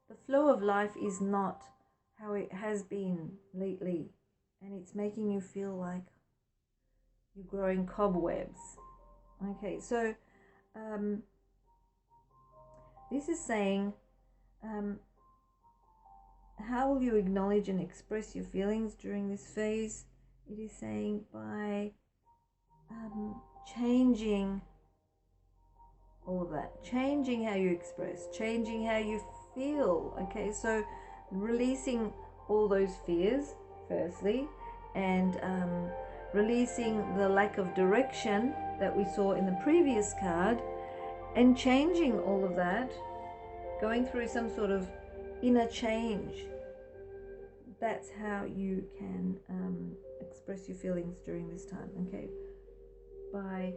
the flow of life is not how it has been lately, and it's making you feel like you're growing cobwebs. Okay, so this is saying, how will you acknowledge and express your feelings during this phase? It is saying by changing all of that, changing how you express, changing how you feel. Okay, so releasing all those fears firstly, and releasing the lack of direction that we saw in the previous card, and changing all of that, going through some sort of inner change. That's how you can express your feelings during this time, okay? By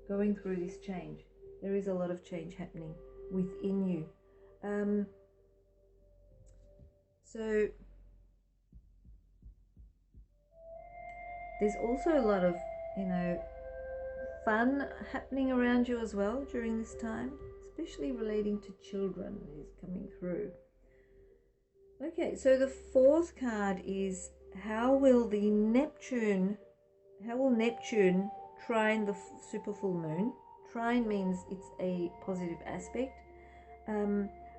going through this change. There is a lot of change happening within you. So there's also a lot of, you know, fun happening around you as well during this time, especially relating to children is coming through. Okay, so the fourth card is how will Neptune trine the super full moon? Trine means it's a positive aspect.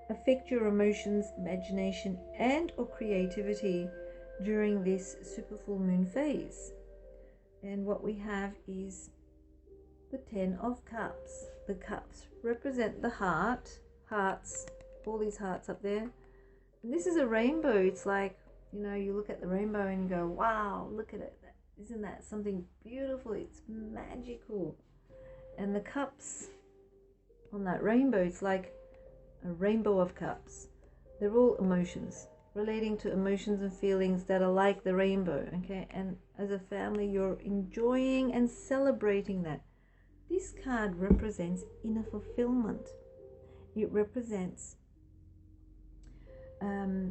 Affect your emotions, imagination, and or creativity during this super full moon phase. And what we have is the 10 of Cups. The cups represent the hearts, all these hearts up there. And this is a rainbow. It's like, you know, you look at the rainbow and you go, wow, look at it. Isn't that something beautiful? It's magical. And the cups on that rainbow, it's like a rainbow of cups. They're all emotions, relating to emotions and feelings that are like the rainbow, okay? And as a family, you're enjoying and celebrating that. This card represents inner fulfillment. It represents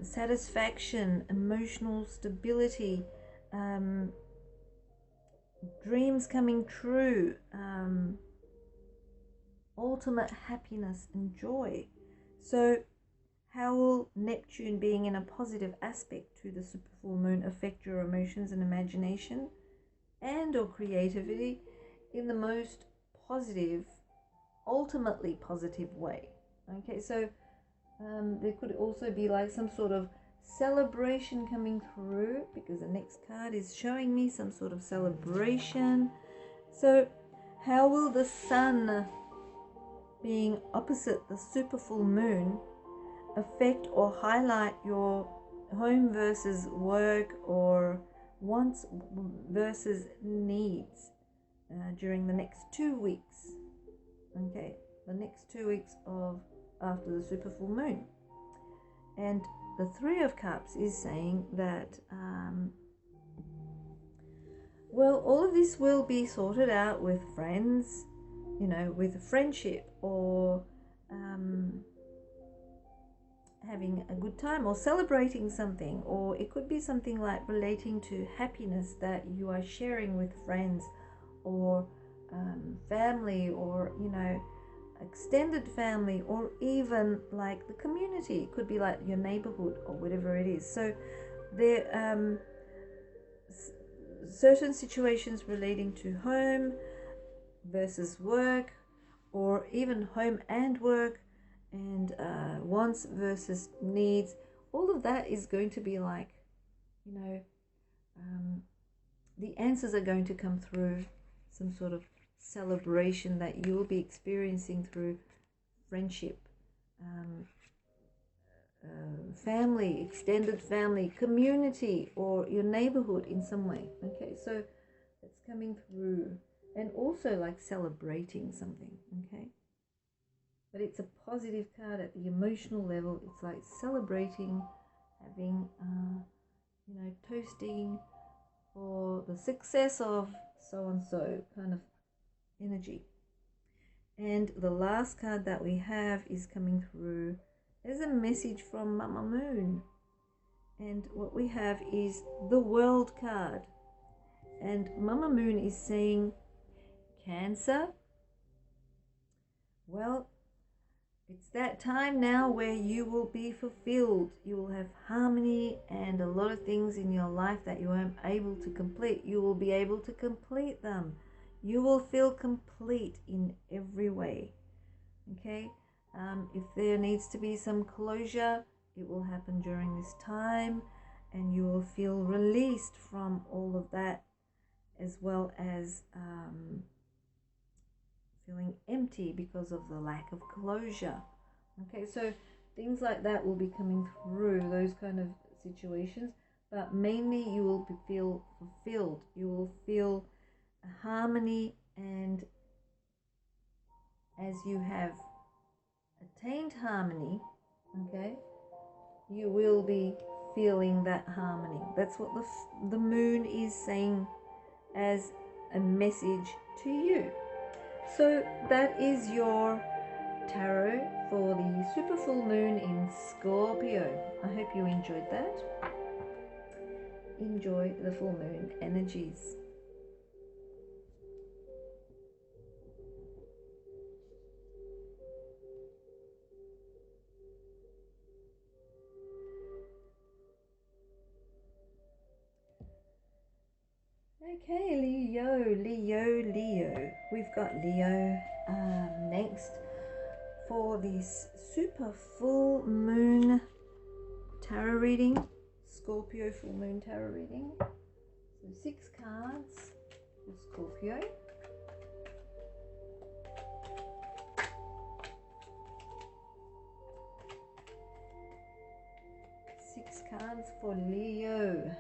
satisfaction, emotional stability, dreams coming true, ultimate happiness and joy. So how will Neptune being in a positive aspect to the super full moon affect your emotions and imagination and or creativity in the most positive, ultimately positive way? Okay, so there could also be like some sort of celebration coming through, because the next card is showing me some sort of celebration. So how will the sun being opposite the super full moon affect or highlight your home versus work or wants versus needs during the next 2 weeks? Okay, the next 2 weeks of after the super full moon. And the 3 of Cups is saying that Well, all of this will be sorted out with friends, you know, with a friendship, or having a good time, or celebrating something, or it could be something like relating to happiness that you are sharing with friends, or family, or, you know, extended family, or even like the community. It could be like your neighborhood or whatever it is. So there certain situations relating to home versus work, or even home and work, and wants versus needs. All of that is going to be like, you know, the answers are going to come through some sort of celebration that you'll be experiencing through friendship, family, extended family, community, or your neighborhood in some way. Okay, so it's coming through, and also like celebrating something. Okay, but it's a positive card at the emotional level. It's like celebrating, having, you know, toasting for the success of so and so kind of energy. And the last card that we have is coming through as a message from Mama Moon. And what we have is the World card. And Mama Moon is saying, Cancer, well, it's that time now where you will be fulfilled. You will have harmony, and a lot of things in your life that you weren't able to complete, you will be able to complete them. You will feel complete in every way. Okay? If there needs to be some closure, it will happen during this time, and you will feel released from all of that, as well as feeling empty because of the lack of closure. Okay, so things like that will be coming through, those kind of situations, but mainly you will feel fulfilled. You will feel harmony, and as you have attained harmony, okay, you will be feeling that harmony. That's what the moon is saying as a message to you. So that is your tarot for the super full moon in Scorpio. I hope you enjoyed that. Enjoy the full moon energies. Okay, Leo. We've got Leo next for this super full moon tarot reading, Scorpio full moon tarot reading. So 6 cards for Scorpio. Six cards for Leo.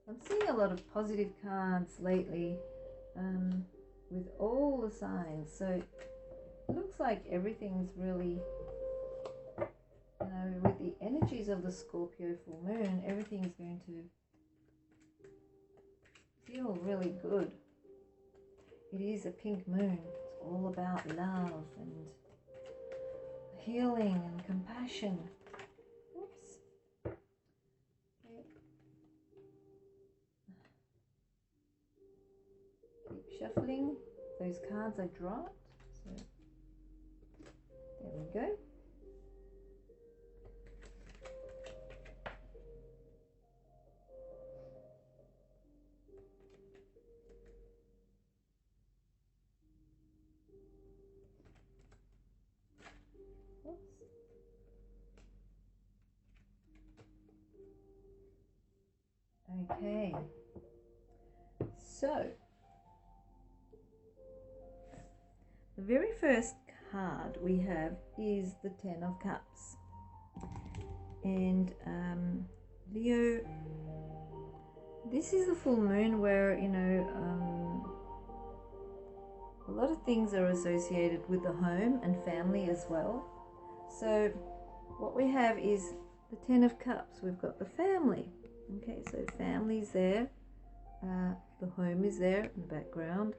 I'm seeing a lot of positive cards lately with all the signs. So it looks like everything's really, you know, with the energies of the Scorpio full moon, everything's going to feel really good. It is a pink moon. It's all about love and healing and compassion. Oops. Okay. Keep shuffling. Those cards are dropped. So there we go. Okay, so the very first card we have is the Ten of Cups. And Leo, this is the full moon where, you know, a lot of things are associated with the home and family as well. So what we have is the Ten of Cups. We've got the family. Okay, so family's there. The home is there in the background.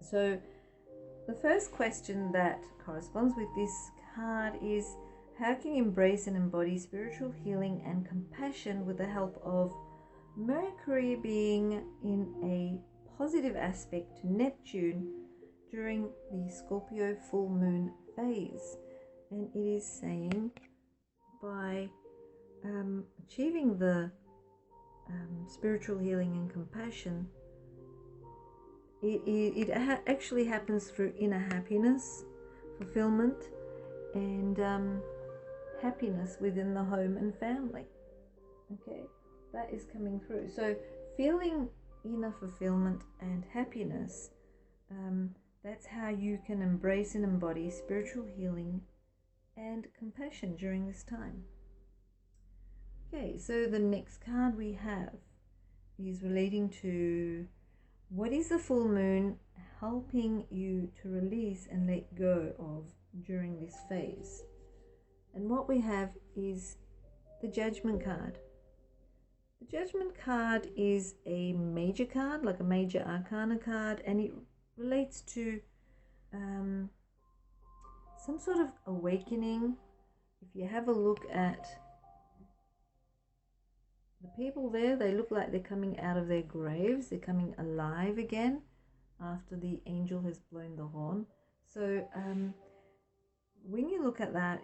So the first question that corresponds with this card is, how can you embrace and embody spiritual healing and compassion with the help of Mercury being in a positive aspect to Neptune during the Scorpio full moon phase? And it is saying, by achieving the spiritual healing and compassion, it actually happens through inner happiness, fulfillment, and happiness within the home and family. Okay, that is coming through. So feeling inner fulfillment and happiness, that's how you can embrace and embody spiritual healing and compassion during this time. Okay, so the next card we have is relating to, what is the full moon helping you to release and let go of during this phase? And what we have is the Judgment card. The Judgment card is a major card, like a major arcana card, and it relates to some sort of awakening. If you have a look at the people there, they look like they're coming out of their graves. They're coming alive again after the angel has blown the horn. So when you look at that,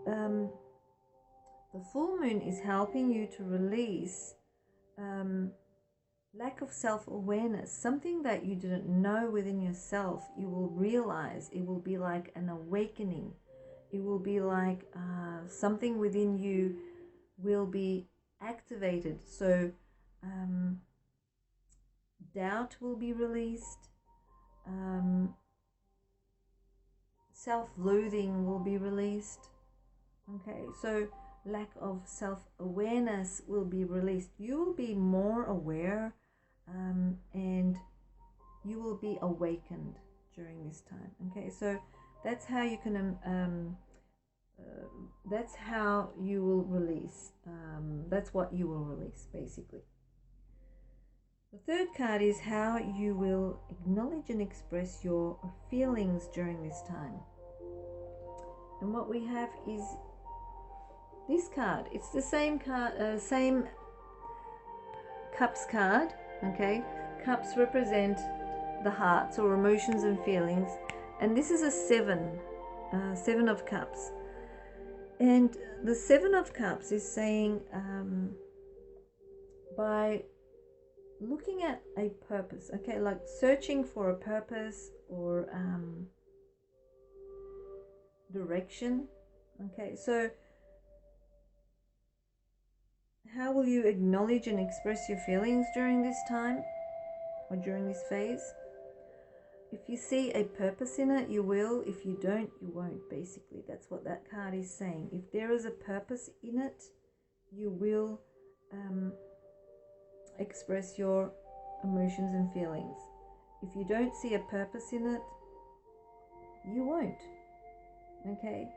the full moon is helping you to release lack of self-awareness, something that you didn't know within yourself. You will realize. It will be like an awakening. It will be like something within you will be activated. So doubt will be released, self-loathing will be released. Okay, so lack of self-awareness will be released. You will be more aware, and you will be awakened during this time. Okay, so that's how you can that's how you will release. That's what you will release, basically. The third card is how you will acknowledge and express your feelings during this time. And what we have is this card. It's the same card, same Cups card. Okay, Cups represent the hearts or emotions and feelings, and this is a Seven of Cups. And the Seven of Cups is saying, by looking at a purpose, okay, like searching for a purpose or direction. Okay, so how will you acknowledge and express your feelings during this time or during this phase? If you see a purpose in it, you will. If you don't, you won't, basically. That's what that card is saying. If there is a purpose in it, you will express your emotions and feelings. If you don't see a purpose in it, you won't. Okay?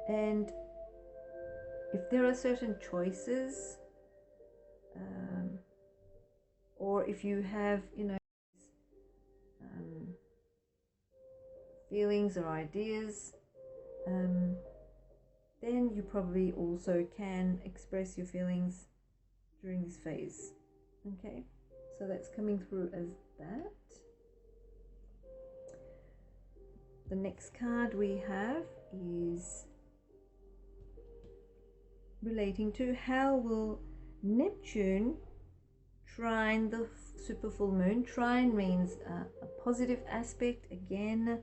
And if there are certain choices, or if you have, feelings or ideas, then you probably also can express your feelings during this phase. Okay, so that's coming through as that. The next card we have is relating to how will Neptune trine the super full moon. Trine means a positive aspect again.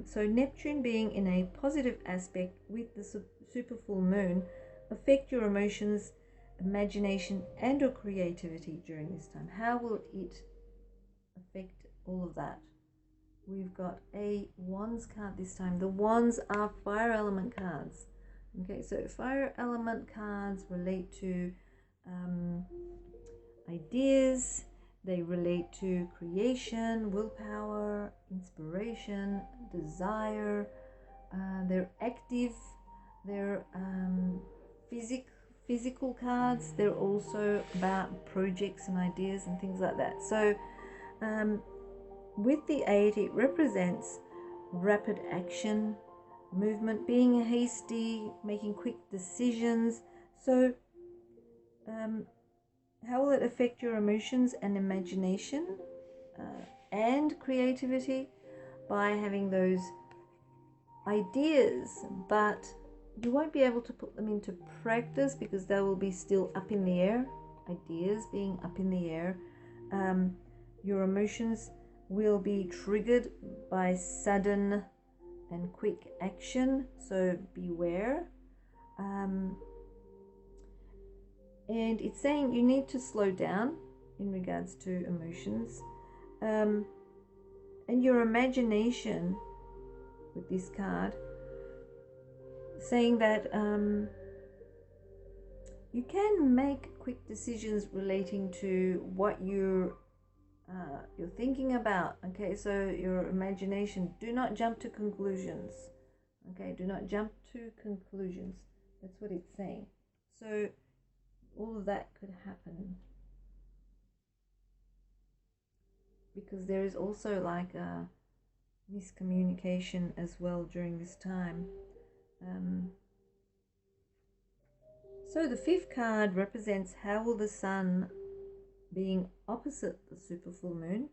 So Neptune being in a positive aspect with the super full moon affect your emotions, imagination, and your creativity during this time. How will it affect all of that? We've got a Wands card this time. The Wands are fire element cards. Okay, so fire element cards relate to ideas. They relate to creation, willpower, inspiration, desire, they're active, they're physical cards. They're also about projects and ideas and things like that. So with the 8, it represents rapid action, movement, being hasty, making quick decisions. So how will it affect your emotions and imagination and creativity? By having those ideas, but you won't be able to put them into practice because they will be still up in the air. Ideas being up in the air. Your emotions will be triggered by sudden and quick action, so beware. And it's saying you need to slow down in regards to emotions. And your imagination with this card, saying that you can make quick decisions relating to what you're thinking about. Okay, so your imagination, do not jump to conclusions. Okay, do not jump to conclusions. That's what it's saying. So all of that could happen, because there is also like a miscommunication as well during this time. So the 5th card represents how will the sun being opposite the super full moon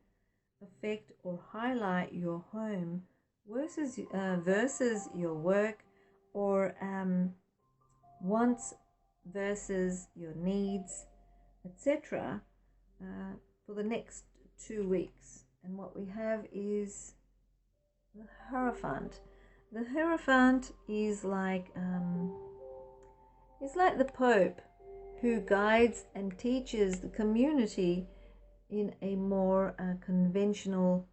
affect or highlight your home versus your work, or wants versus your needs, etc. For the next 2 weeks. And what we have is the Hierophant. The Hierophant is like the Pope, who guides and teaches the community in a more conventional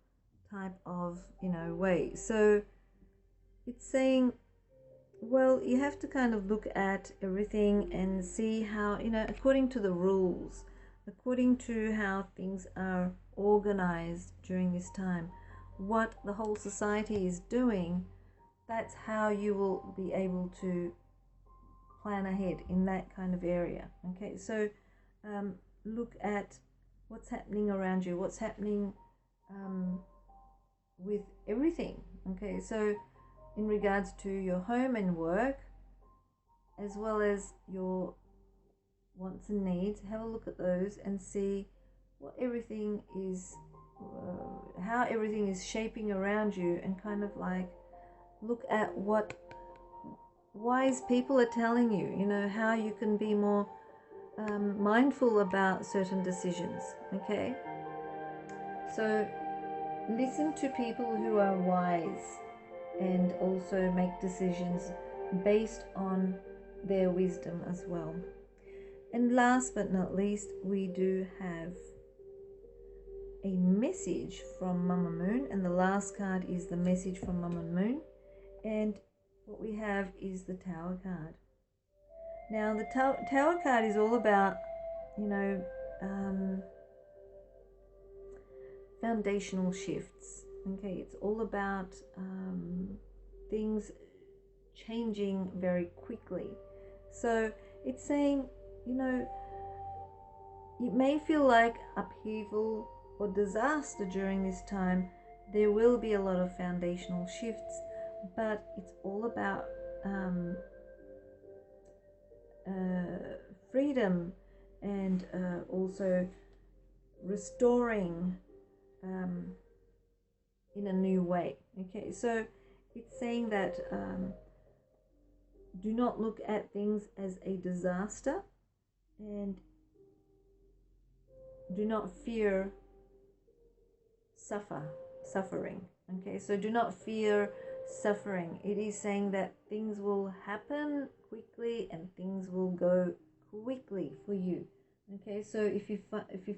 type of way. So it's saying, well, you have to kind of look at everything and see how, according to the rules, according to how things are organized during this time, what the whole society is doing, that's how you will be able to plan ahead in that kind of area. Okay, so look at what's happening around you, what's happening with everything. Okay, so in regards to your home and work, as well as your wants and needs, have a look at those and see what everything is, how everything is shaping around you, and kind of like look at what wise people are telling you, how you can be more mindful about certain decisions. Okay, so listen to people who are wise and also make decisions based on their wisdom as well. And last but not least, we do have a message from Mama Moon, and the last card is the message from Mama Moon, and what we have is the Tower card. Now the Tower card is all about foundational shifts. Okay, it's all about things changing very quickly. So it's saying, it may feel like upheaval or disaster during this time. There will be a lot of foundational shifts, but it's all about freedom and also restoring in a new way. Okay, so it's saying that do not look at things as a disaster, and do not fear suffering. Okay, so do not fear suffering. It is saying that things will happen quickly and things will go quickly for you. Okay, so if you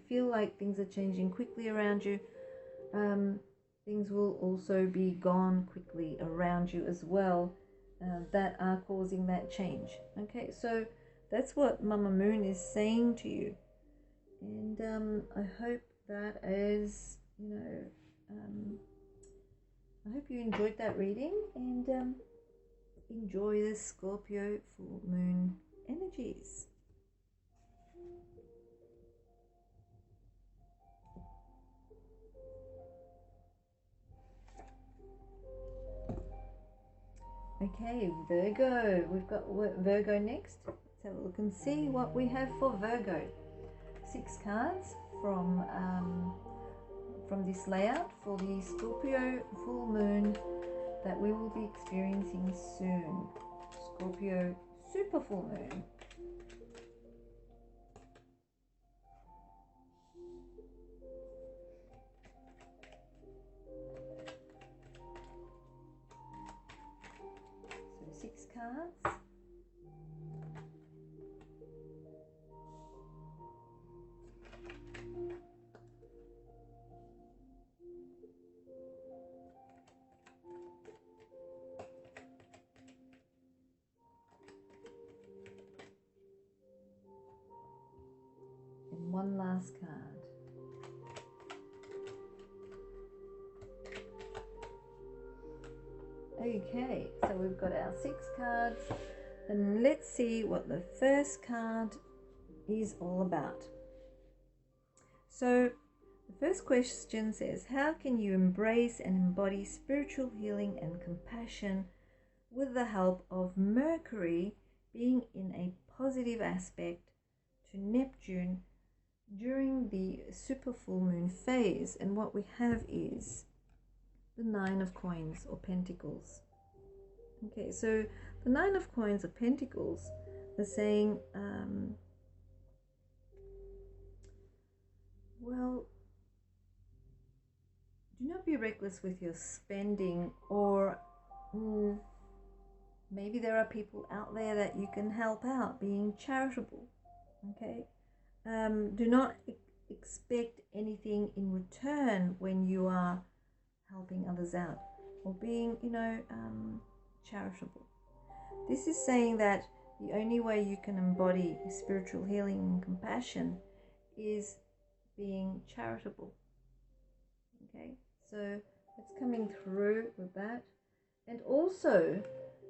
feel like things are changing quickly around you, things will also be gone quickly around you as well, that are causing that change. Okay, so that's what Mama Moon is saying to you, and I hope that is, I hope you enjoyed that reading, and enjoy the Scorpio full moon energies. Okay, Virgo. We've got Virgo next. Let's have a look and see what we have for Virgo. 6 cards from this layout for the Scorpio full moon that we will be experiencing soon. Scorpio Super Full Moon. So 6 cards. And one last card. Okay, so we've got our 6 cards, and let's see what the first card is all about. So the first question says, how can you embrace and embody spiritual healing and compassion with the help of Mercury being in a positive aspect to Neptune during the super full moon phase? And what we have is the 9 of coins or pentacles. Okay, so the 9 of coins or pentacles are saying, well, do not be reckless with your spending, or maybe there are people out there that you can help out, being charitable. Okay, do not expect anything in return when you are helping others out or being, charitable. This is saying that the only way you can embody spiritual healing and compassion is being charitable. Okay, so that's coming through with that. And also,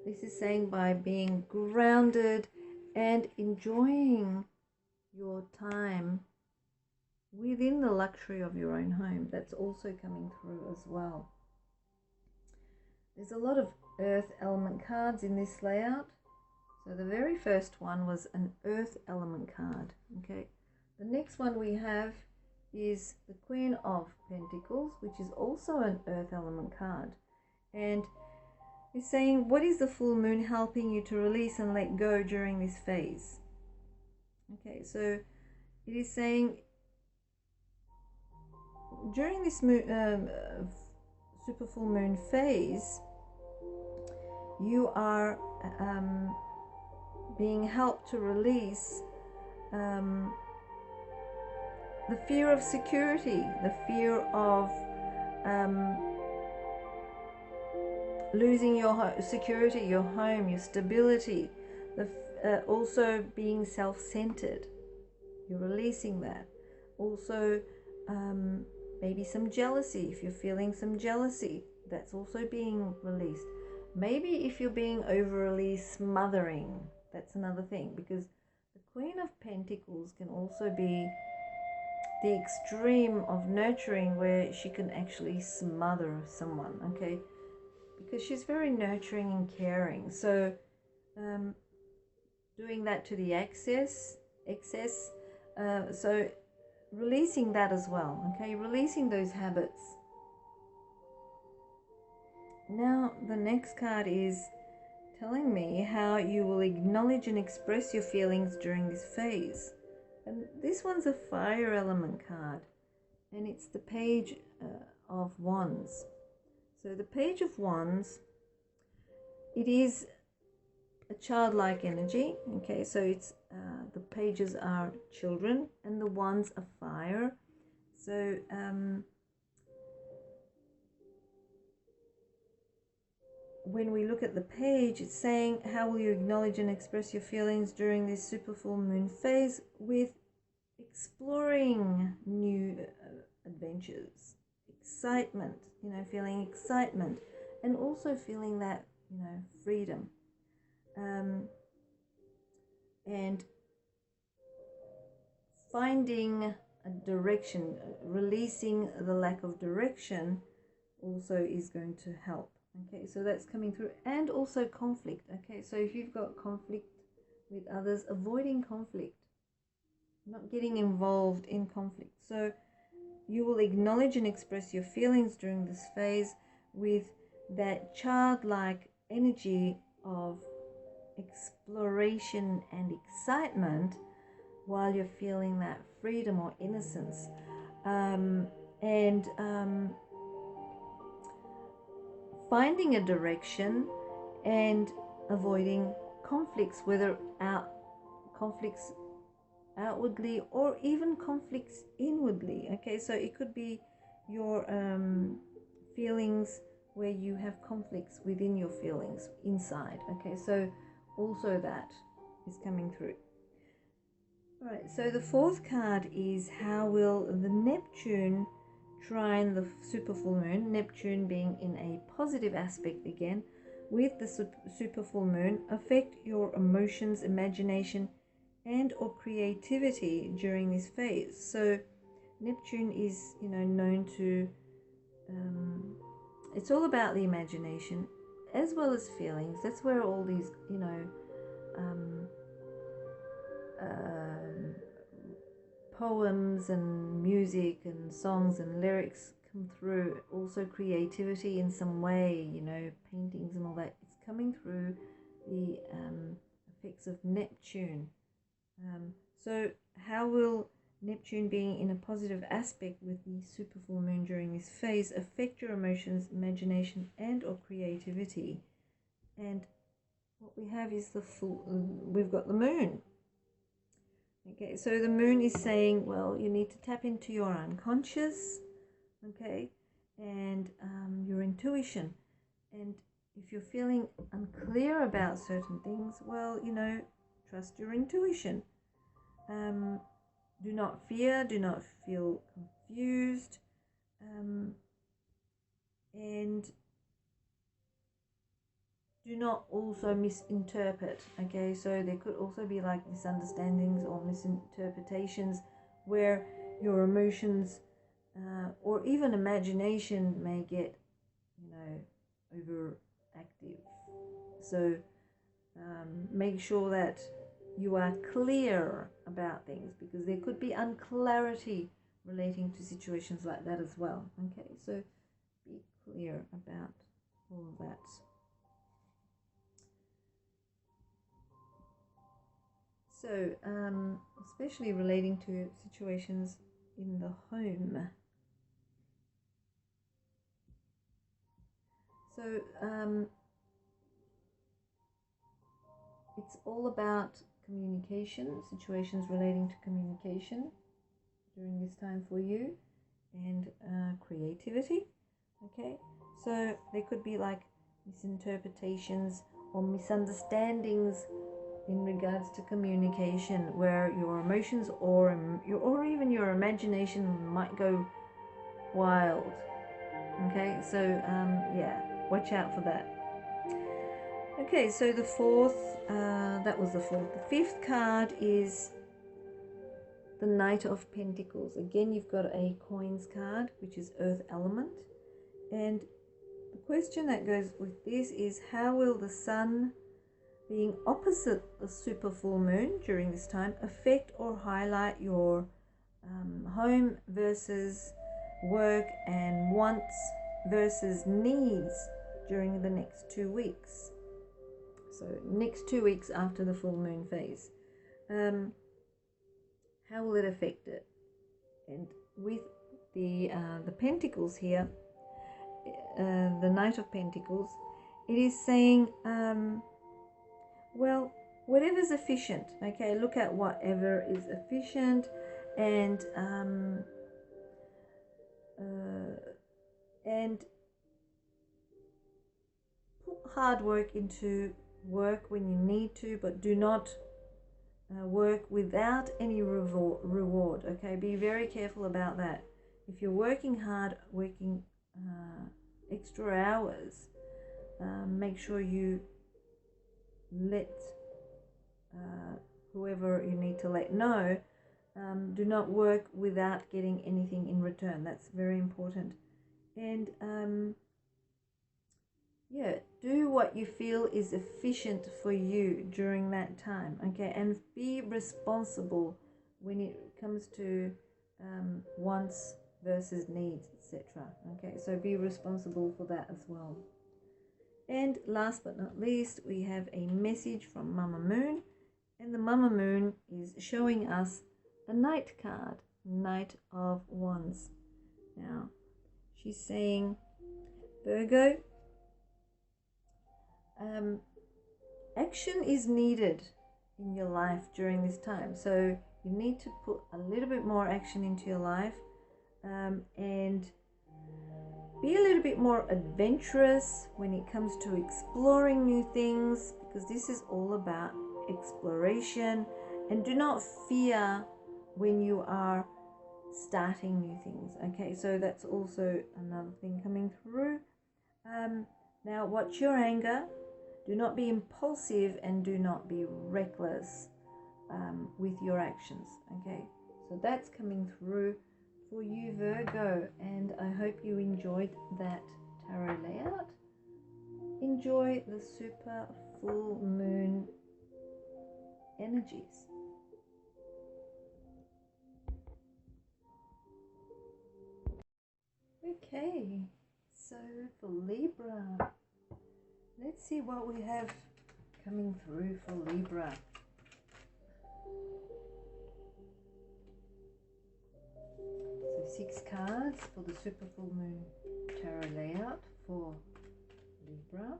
this is saying by being grounded and enjoying your time within the luxury of your own home. That's also coming through as well. There's a lot of earth element cards in this layout. So the very first one was an earth element card. Okay, the next one we have is the Queen of Pentacles, which is also an earth element card, and it's saying, what is the full moon helping you to release and let go during this phase? Okay, so it is saying during this super full moon phase, you are being helped to release the fear of security, the fear of losing your security, your home, your stability, also being self-centered. You're releasing that. Also, maybe some jealousy. If you're feeling some jealousy, that's also being released. Maybe if you're being overly smothering, that's another thing, because the Queen of Pentacles can also be the extreme of nurturing, where she can actually smother someone, okay, because she's very nurturing and caring. So doing that to the excess, so releasing that as well, okay, releasing those habits. Now the next card is telling me how you will acknowledge and express your feelings during this phase. And this one's a fire element card, and it's the Page of Wands. So the Page of Wands, it is a childlike energy. Okay, so it's the pages are children and the wands are fire. So when we look at the page, it's saying, how will you acknowledge and express your feelings during this super full moon phase with exploring new adventures, excitement, feeling excitement, and also feeling that, freedom. And finding a direction, releasing the lack of direction also is going to help. Okay, so that's coming through. And also conflict. Okay, so if you've got conflict with others, avoiding conflict, not getting involved in conflict. So you will acknowledge and express your feelings during this phase with that childlike energy of exploration and excitement, while you're feeling that freedom or innocence, and finding a direction and avoiding conflicts, whether conflicts outwardly or even conflicts inwardly. Okay, so it could be your feelings where you have conflicts within your feelings inside. Okay, so also that is coming through. All right, so the fourth card is how will the Neptune trine the super full moon, Neptune being in a positive aspect again with the super full moon, affect your emotions, imagination, and or creativity during this phase. So Neptune is, known to, it's all about the imagination as well as feelings. That's where all these, poems and music and songs and lyrics come through. Also creativity in some way, paintings and all that. It's coming through the effects of Neptune. So how will Neptune being in a positive aspect with the super full moon during this phase affect your emotions, imagination, and or creativity? And what we have is we've got the moon. Okay, so the moon is saying, well, you need to tap into your unconscious, okay, and your intuition. And if you're feeling unclear about certain things, well, trust your intuition. Do not fear, do not feel confused, and do not also misinterpret. Okay, so there could also be like misunderstandings or misinterpretations where your emotions or even imagination may get overactive. So make sure that you are clear about things, because there could be unclarity relating to situations like that as well. Okay, so be clear about all of that. So, especially relating to situations in the home. So, it's all about communication, situations relating to communication during this time for you, and creativity. Okay, so there could be like misinterpretations or misunderstandings in regards to communication, where your emotions or even your imagination might go wild. Okay, so yeah, watch out for that. Okay, so the fourth, that was the fourth. The fifth card is the Knight of Pentacles. Again, you've got a coins card, which is Earth element. And the question that goes with this is, how will the Sun being opposite the super full moon during this time affect or highlight your home versus work and wants versus needs during the next 2 weeks? So next 2 weeks after the full moon phase, how will it affect it? And with the Pentacles here, the Knight of Pentacles, it is saying, well, whatever's efficient. Okay, look at whatever is efficient, and put hard work into work when you need to, but do not work without any reward. Okay, be very careful about that. If you're working hard, working extra hours, make sure you let whoever you need to let know. Do not work without getting anything in return. That's very important. And yeah, do what you feel is efficient for you during that time, okay? And be responsible when it comes to wants versus needs, etc. Okay, so be responsible for that as well. And last but not least, we have a message from Mama Moon, and the Mama Moon is showing us the Knight card, Knight of Wands. Now, she's saying, Virgo, action is needed in your life during this time. So you need to put a little bit more action into your life, and be a little bit more adventurous when it comes to exploring new things, because this is all about exploration. And do not fear when you are starting new things, okay? So that's also another thing coming through. Now, watch your anger. Do not be impulsive and do not be reckless with your actions, okay? So that's coming through for you, Virgo, and I hope you enjoyed that tarot layout. Enjoy the super full moon energies. Okay, so for Libra, let's see what we have coming through for Libra. So 6 cards for the Super Full Moon Tarot layout for Libra.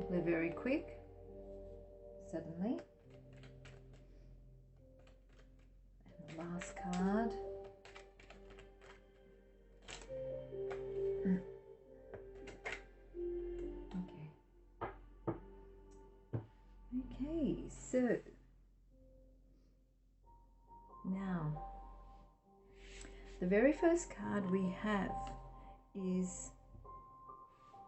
They're very quick, suddenly. And the last card. Okay, so now the very first card we have is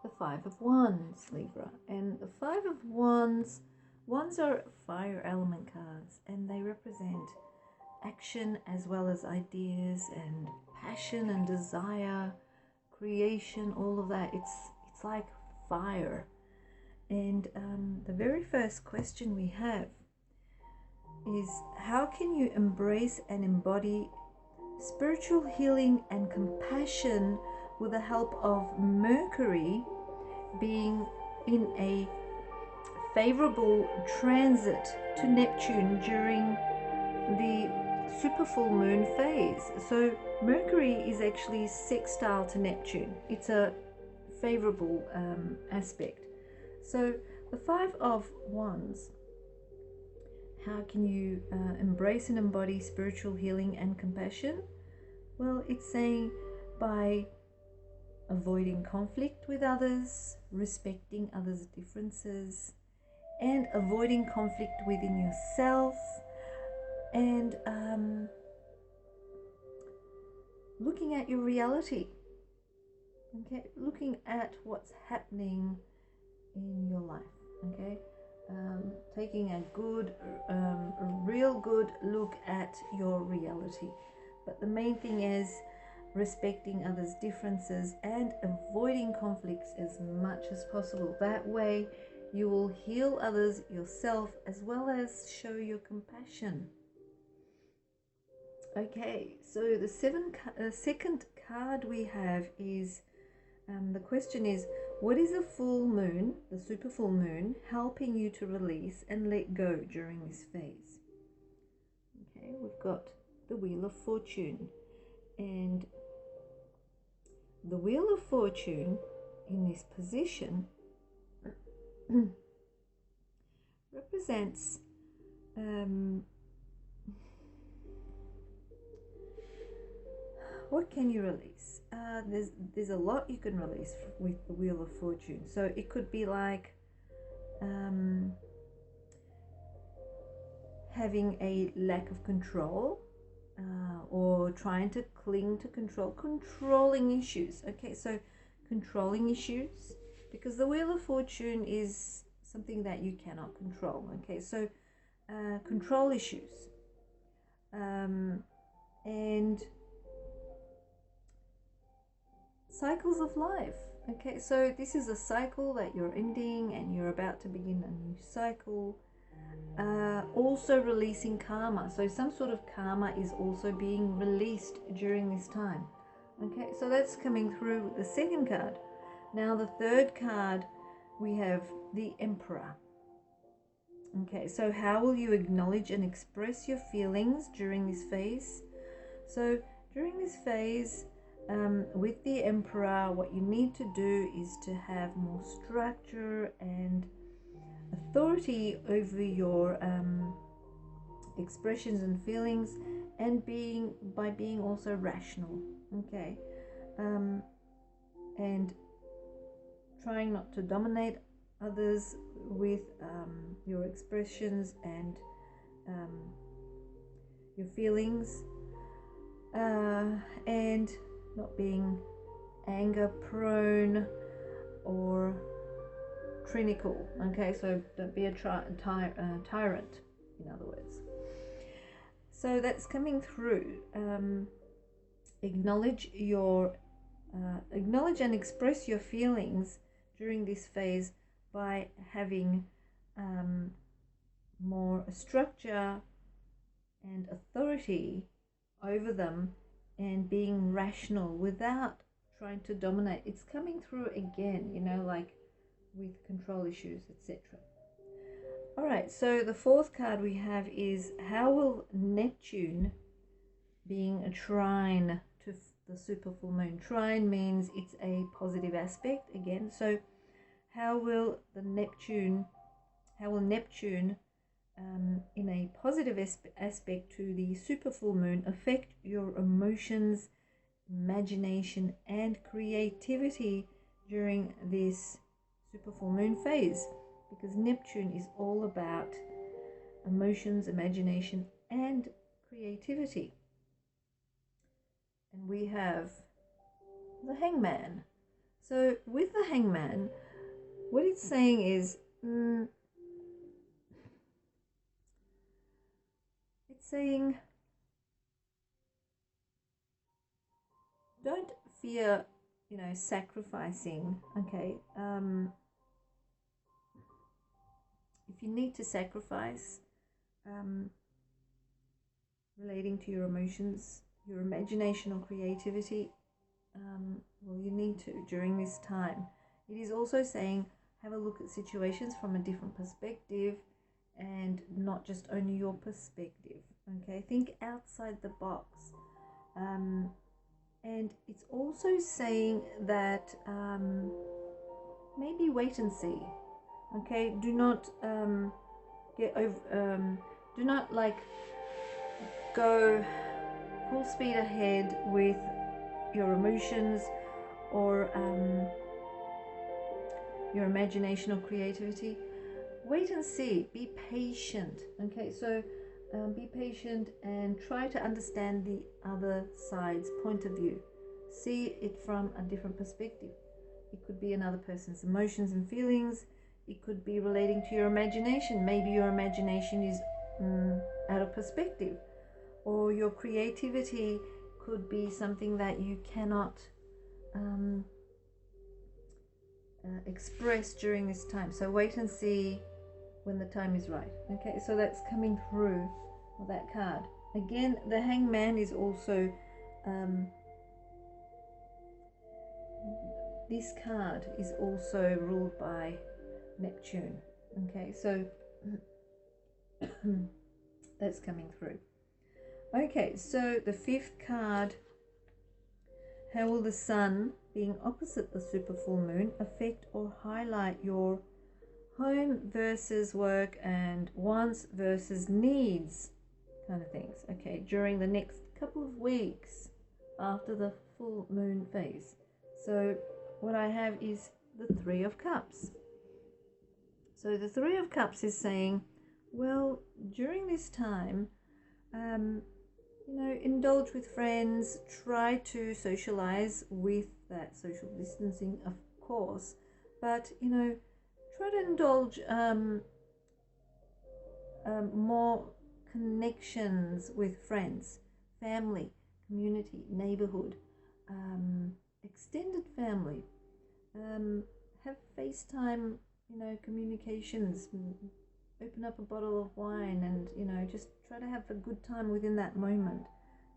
the 5 of Wands, Libra. And the 5 of Wands are fire element cards, and they represent action as well as ideas and passion and desire, creation, all of that. It's like fire. And the very first question we have is, how can you embrace and embody spiritual healing and compassion with the help of Mercury being in a favorable transit to Neptune during the super full moon phase? So Mercury is actually sextile to Neptune. It's a favorable aspect. So the 5 of Wands, how can you embrace and embody spiritual healing and compassion? Well, it's saying by avoiding conflict with others, respecting others' differences, and avoiding conflict within yourself, and looking at your reality, okay? Looking at what's happening in your life, okay? Taking a good, a real good look at your reality. But the main thing is respecting others' differences and avoiding conflicts as much as possible. That way you will heal others, yourself, as well as show your compassion. Okay, so the second card we have is, the question is, what is a full moon, the super full moon, helping you to release and let go during this phase? Okay, we've got the Wheel of Fortune, and the Wheel of Fortune in this position represents what can you release? There's a lot you can release with the Wheel of Fortune. So it could be like having a lack of control, or trying to cling to control, controlling issues. Okay, so controlling issues, because the Wheel of Fortune is something that you cannot control. Okay, so control issues, and cycles of life. Okay, so this is a cycle that you're ending and you're about to begin a new cycle. Also releasing karma, so some sort of karma is also being released during this time. Okay, so that's coming through with the second card. Now the third card, we have the Emperor. Okay, so how will you acknowledge and express your feelings during this phase? So during this phase, with the Emperor, what you need to do is to have more structure and authority over your expressions and feelings, and by being also rational. Okay, and trying not to dominate others with your expressions and your feelings, and not being anger prone or trinical. Okay, so don't be a tyrant, in other words. So that's coming through. Acknowledge and express your feelings during this phase by having more structure and authority over them, and being rational without trying to dominate. It's coming through again, you know, like with control issues, etc. All right, so the fourth card we have is, how will Neptune, being a trine to the super full moon? Trine means it's a positive aspect again. So how will Neptune in a positive aspect to the super full moon affect your emotions, imagination and creativity during this super full moon phase? Because Neptune is all about emotions, imagination and creativity. And we have the Hangman. So with the Hangman, what it's saying is, it's saying, don't fear, you know, sacrificing. Okay, if you need to sacrifice relating to your emotions, your imagination or creativity, well, you need to during this time. It is also saying, have a look at situations from a different perspective and not just only your perspective. Okay, think outside the box. And it's also saying that maybe wait and see. Okay, do not get over. Do not like go full speed ahead with your emotions or your imagination or creativity. Wait and see. Be patient. Okay, so be patient and try to understand the other side's point of view. See it from a different perspective. It could be another person's emotions and feelings. It could be relating to your imagination. Maybe your imagination is out of perspective, or your creativity could be something that you cannot express during this time. So wait and see when the time is right. Okay, so that's coming through with that card. Again, the Hangman is also this card is also ruled by Neptune. Okay, so that's coming through. Okay, so the fifth card, how will the Sun being opposite the super full moon affect or highlight your home versus work and wants versus needs kind of things? Okay, during the next couple of weeks. after the full moon phase. So what I have is the Three of Cups. So the Three of Cups is saying, well, during this time, indulge with friends, try to socialize with that social distancing, of course, but, try to indulge more connections with friends, family, community, neighborhood, extended family. Have FaceTime, communications. Open up a bottle of wine and, just try to have a good time within that moment.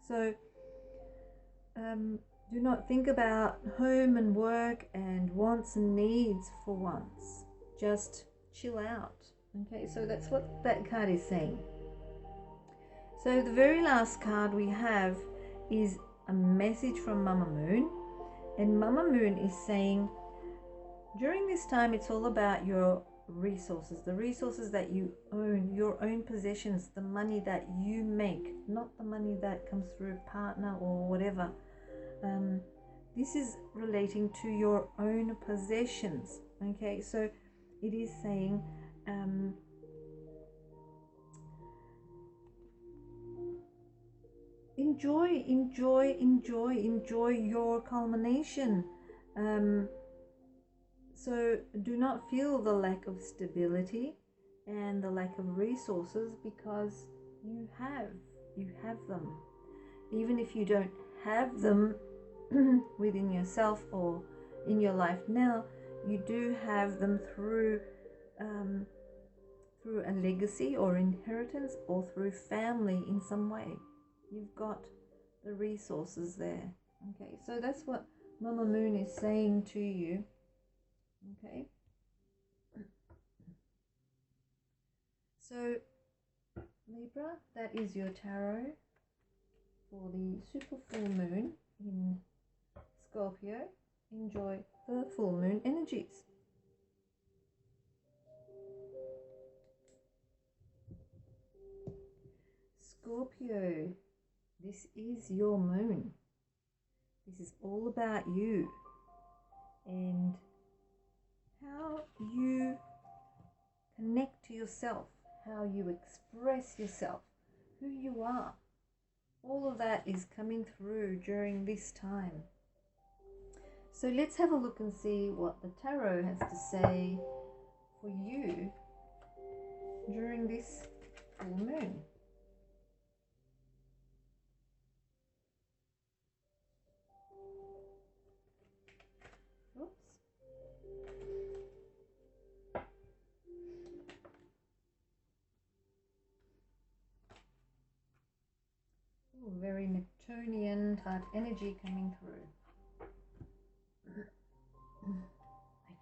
So do not think about home and work and wants and needs for once. Just chill out. Okay, so that's what that card is saying. So the very last card we have is a message from Mama Moon. And Mama Moon is saying, during this time, it's all about your resources, the resources that you own, your own possessions, the money that you make, not the money that comes through a partner or whatever. This is relating to your own possessions. Okay, so it is saying enjoy your culmination. So do not feel the lack of stability and the lack of resources, because you have them. Even if you don't have them within yourself or in your life now, you do have them through a legacy or inheritance, or through family in some way. You've got the resources there. Okay, so that's what Mama Moon is saying to you. Okay, so Libra, that is your tarot for the super full moon in Scorpio. Enjoy the full moon energies. Scorpio, this is your moon. This is all about you and how you connect to yourself, how you express yourself, who you are. All of that is coming through during this time. So let's have a look and see what the tarot has to say for you during this full moon. Very Neptunian type energy coming through.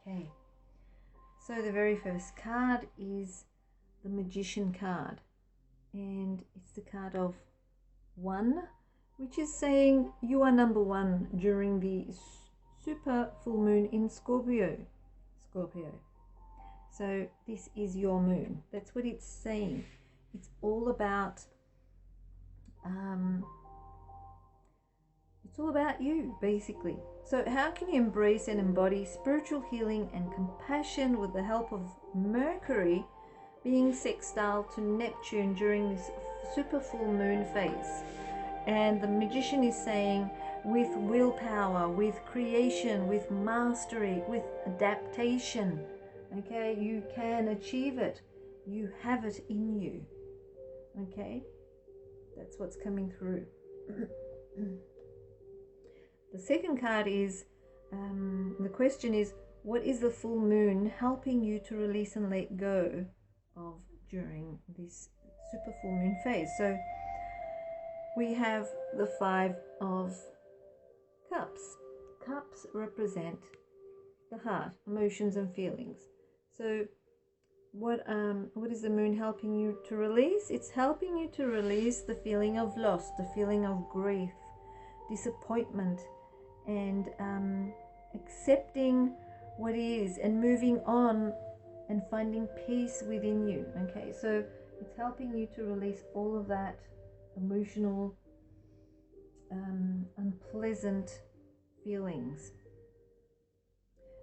Okay, so the very first card is the Magician card, and it's the card of 1, which is saying you are number 1 during the super full moon in Scorpio. So this is your moon. That's what it's saying. It's all about you, basically. So how can you embrace and embody spiritual healing and compassion with the help of Mercury being sextile to Neptune during this super full moon phase? And the Magician is saying, with willpower, with creation, with mastery, with adaptation, okay, you can achieve it. You have it in you. Okay, that's what's coming through. The second card is, the question is, what is the full moon helping you to release and let go of during this super full moon phase? So we have the 5 of Cups. Cups represent the heart, emotions and feelings. So what is the moon helping you to release? It's helping you to release the feeling of loss, the feeling of grief, disappointment, and accepting what is and moving on and finding peace within you. Okay, so it's helping you to release all of that emotional unpleasant feelings.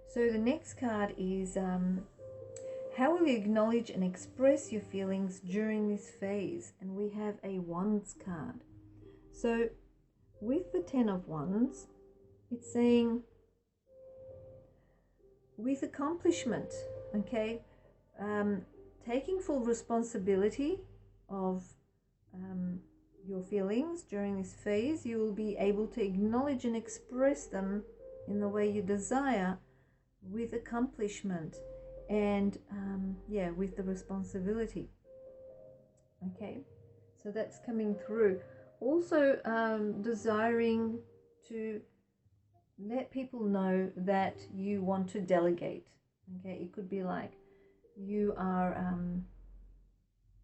So the next card is how will you acknowledge and express your feelings during this phase? And we have a Wands card. So with the Ten of Wands, it's saying with accomplishment, okay, taking full responsibility of your feelings during this phase, you will be able to acknowledge and express them in the way you desire with accomplishment and yeah, with the responsibility. Okay, so that's coming through. Also desiring to let people know that you want to delegate. Okay, it could be like you are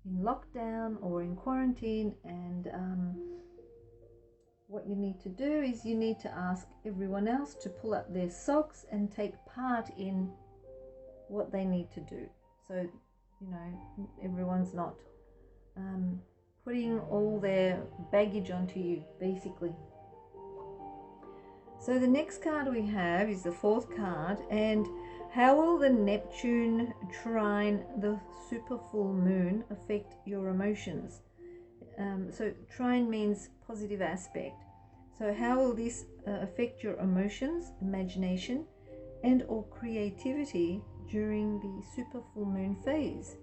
in lockdown or in quarantine, and what you need to do is you need to ask everyone else to pull up their socks and take part in what they need to do. So, you know, everyone's not putting all their baggage onto you, basically. So the next card we have is the fourth card, and how will the Neptune trine the super full moon affect your emotions? So trine means positive aspect. So how will this affect your emotions, imagination, and or creativity during the super full moon phase?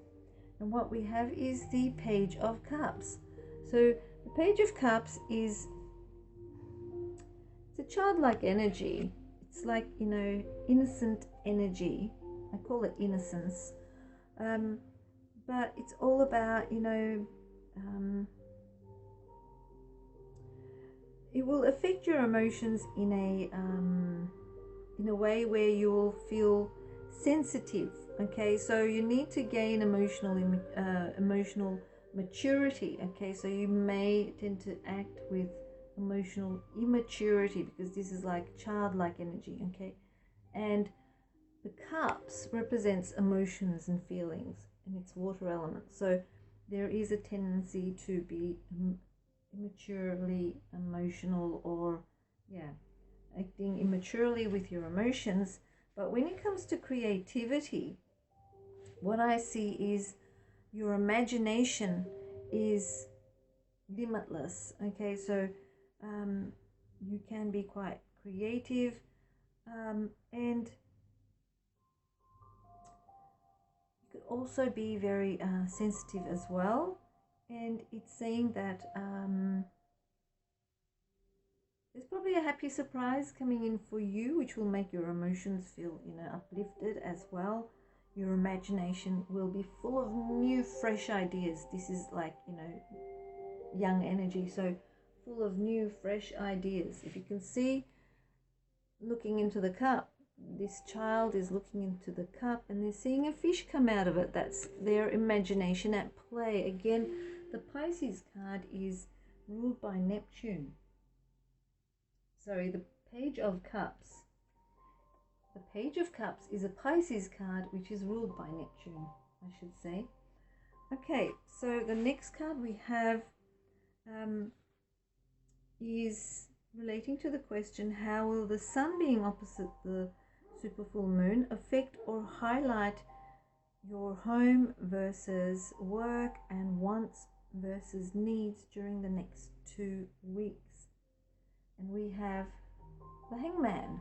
And what we have is the Page of Cups. So the Page of Cups is, it's a childlike energy. It's like, you know, innocent energy. I call it innocence. But it's all about, you know, it will affect your emotions in a way where you will feel sensitive. Okay, so you need to gain emotional maturity. Okay, so you may tend to act with emotional immaturity because this is like childlike energy. Okay, and the cups represents emotions and feelings, and it's water element. So there is a tendency to be immaturely emotional, or yeah, acting immaturely with your emotions. But when it comes to creativity, what I see is your imagination is limitless. Okay, so you can be quite creative, and you could also be very sensitive as well. And it's saying that there's probably a happy surprise coming in for you, which will make your emotions feel, you know, uplifted as well. Your imagination will be full of new, fresh ideas. This is like, you know, young energy, so full of new, fresh ideas. If you can see, looking into the cup, this child is looking into the cup and they're seeing a fish come out of it. That's their imagination at play. Again, the Pisces card is ruled by Neptune. Sorry, the Page of Cups. The Page of Cups is a Pisces card which is ruled by Neptune, I should say. Okay, so the next card we have is relating to the question, how will the sun being opposite the super full moon affect or highlight your home versus work and wants versus needs during the next 2 weeks? And we have the Hangman.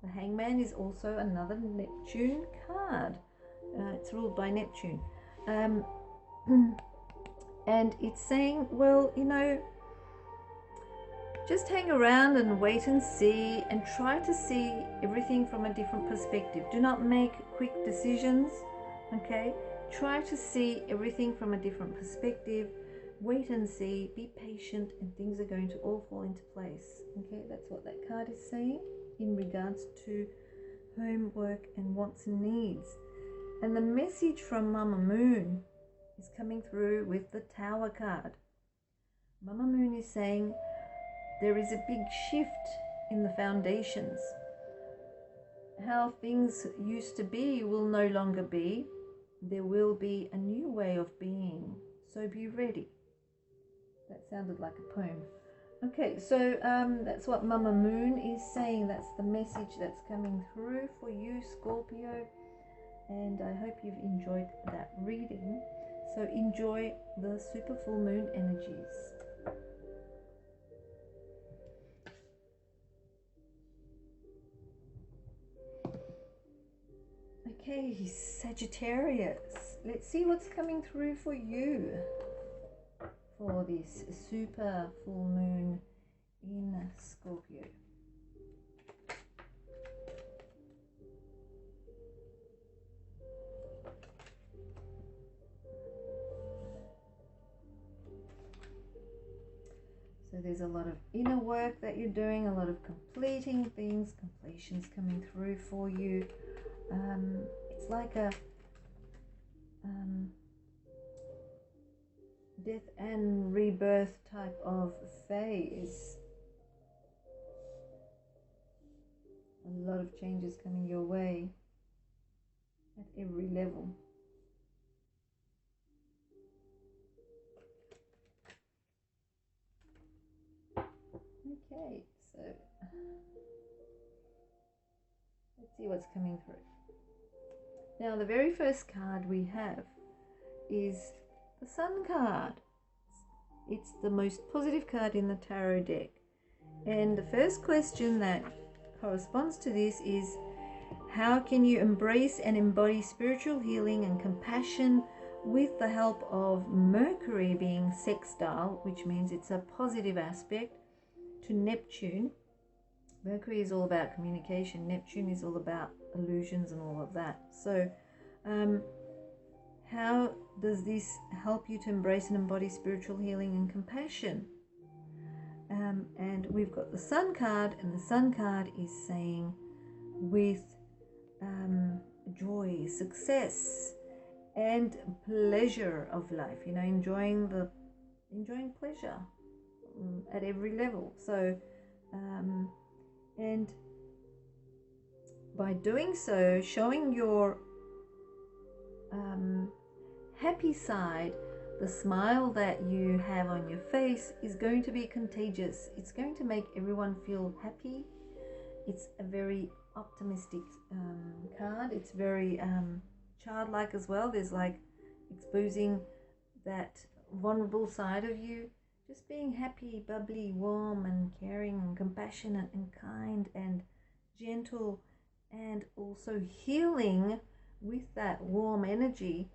The Hangman is also another Neptune card. It's ruled by Neptune. And it's saying, well, you know, just hang around and wait and see, and try to see everything from a different perspective. Do not make quick decisions, okay? Try to see everything from a different perspective. Wait and see, be patient, and things are going to all fall into place. Okay, that's what that card is saying in regards to home, work, and wants and needs. And the message from Mama Moon is coming through with the Tower card. Mama Moon is saying there is a big shift in the foundations. How things used to be will no longer be. There will be a new way of being. So be ready. That sounded like a poem. Okay, so that's what Mama Moon is saying. That's the message that's coming through for you, Scorpio. And I hope you've enjoyed that reading. So enjoy the super full moon energies. Okay, Sagittarius. Let's see what's coming through for you for this super full moon in Scorpio. So there's a lot of inner work that you're doing, a lot of completing things, completions coming through for you. It's like a death and rebirth type of phase. A lot of changes coming your way at every level. Okay, so let's see what's coming through. Now, the very first card we have is the Sun card. It's the most positive card in the tarot deck. And the first question that corresponds to this is, how can you embrace and embody spiritual healing and compassion with the help of Mercury being sextile, which means it's a positive aspect, to Neptune. Mercury is all about communication. Neptune is all about illusions and all of that. So how does this help you to embrace and embody spiritual healing and compassion? And we've got the Sun card, and the Sun card is saying with joy, success, and pleasure of life. You know, enjoying pleasure at every level. So and by doing so, showing your happy side, the smile that you have on your face is going to be contagious. It's going to make everyone feel happy. It's a very optimistic card. It's very childlike as well. There's like exposing that vulnerable side of you. Just being happy, bubbly, warm and caring and compassionate and kind and gentle, and also healing with that warm energy,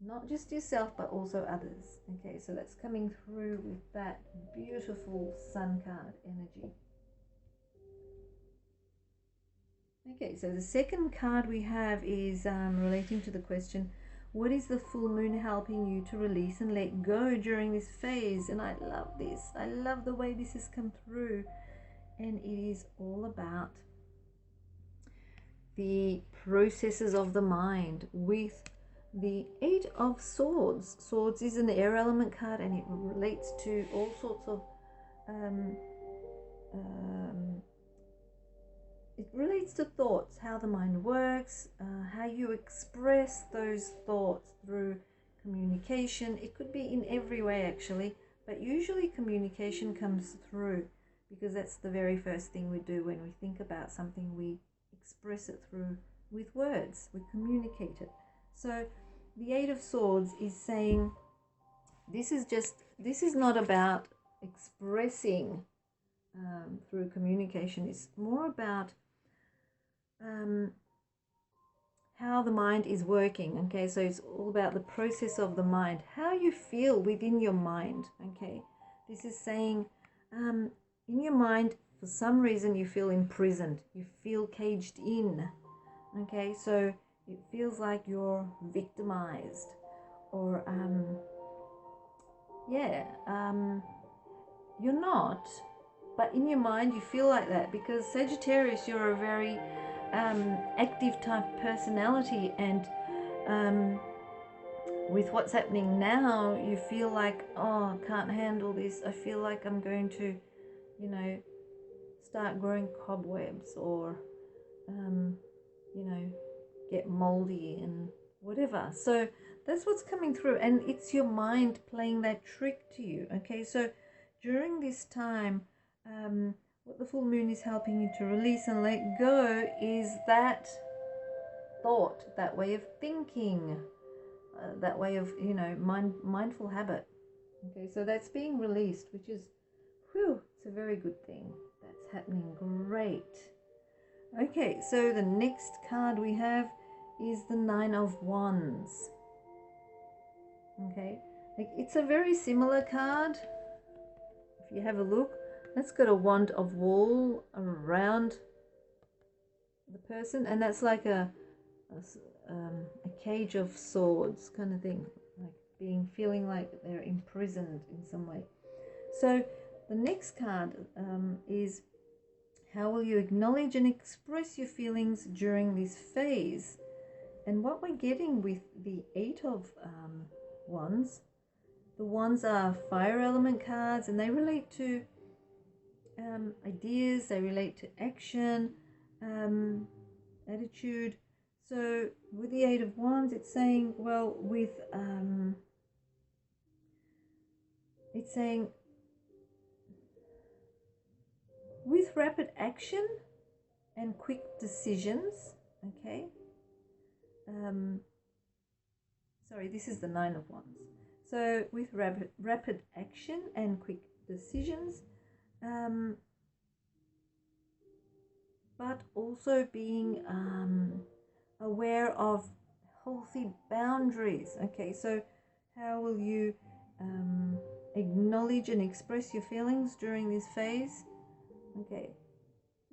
not just yourself but also others. Okay, so that's coming through with that beautiful Sun card energy. Okay, so the second card we have is relating to the question, what is the full moon helping you to release and let go during this phase? And I love this. I love the way this has come through. And it is all about the processes of the mind with the Eight of Swords. Swords is an air element card, and it relates to all sorts of it relates to thoughts, how the mind works, how you express those thoughts through communication. It could be in every way actually, but usually communication comes through because that's the very first thing we do when we think about something. We express it through with words, we communicate it. So the Eight of Swords is saying this is not about expressing through communication. It's more about how the mind is working. Okay, so it's all about the process of the mind, how you feel within your mind. Okay, this is saying in your mind, for some reason you feel imprisoned, you feel caged in. Okay, so it feels like you're victimized, or you're not, but in your mind you feel like that, because Sagittarius, you're a very active type personality, and with what's happening now, you feel like, oh, I can't handle this. I feel like I'm going to, you know, start growing cobwebs, or you know, get moldy and whatever. So that's what's coming through, and it's your mind playing that trick to you. Okay, so during this time, what the full moon is helping you to release and let go is that thought, that way of thinking, that way of, you know, mindful habit. Okay, so that's being released, which is, whew, it's a very good thing. That's happening. Great. Okay, so the next card we have is the Nine of Wands. Okay, like it's a very similar card. If you have a look, that's got a wand of wool around the person, and that's like a cage of swords kind of thing, like feeling like they're imprisoned in some way. So the next card is, how will you acknowledge and express your feelings during this phase? And what we're getting with the Eight of Wands, the Wands are fire element cards, and they relate to ideas, they relate to action, attitude. So with the Eight of Wands, it's saying, well, it's saying with rapid action and quick decisions, okay? Sorry, this is the Nine of Wands. So with rapid action and quick decisions, but also being aware of healthy boundaries. Okay, so how will you acknowledge and express your feelings during this phase? Okay,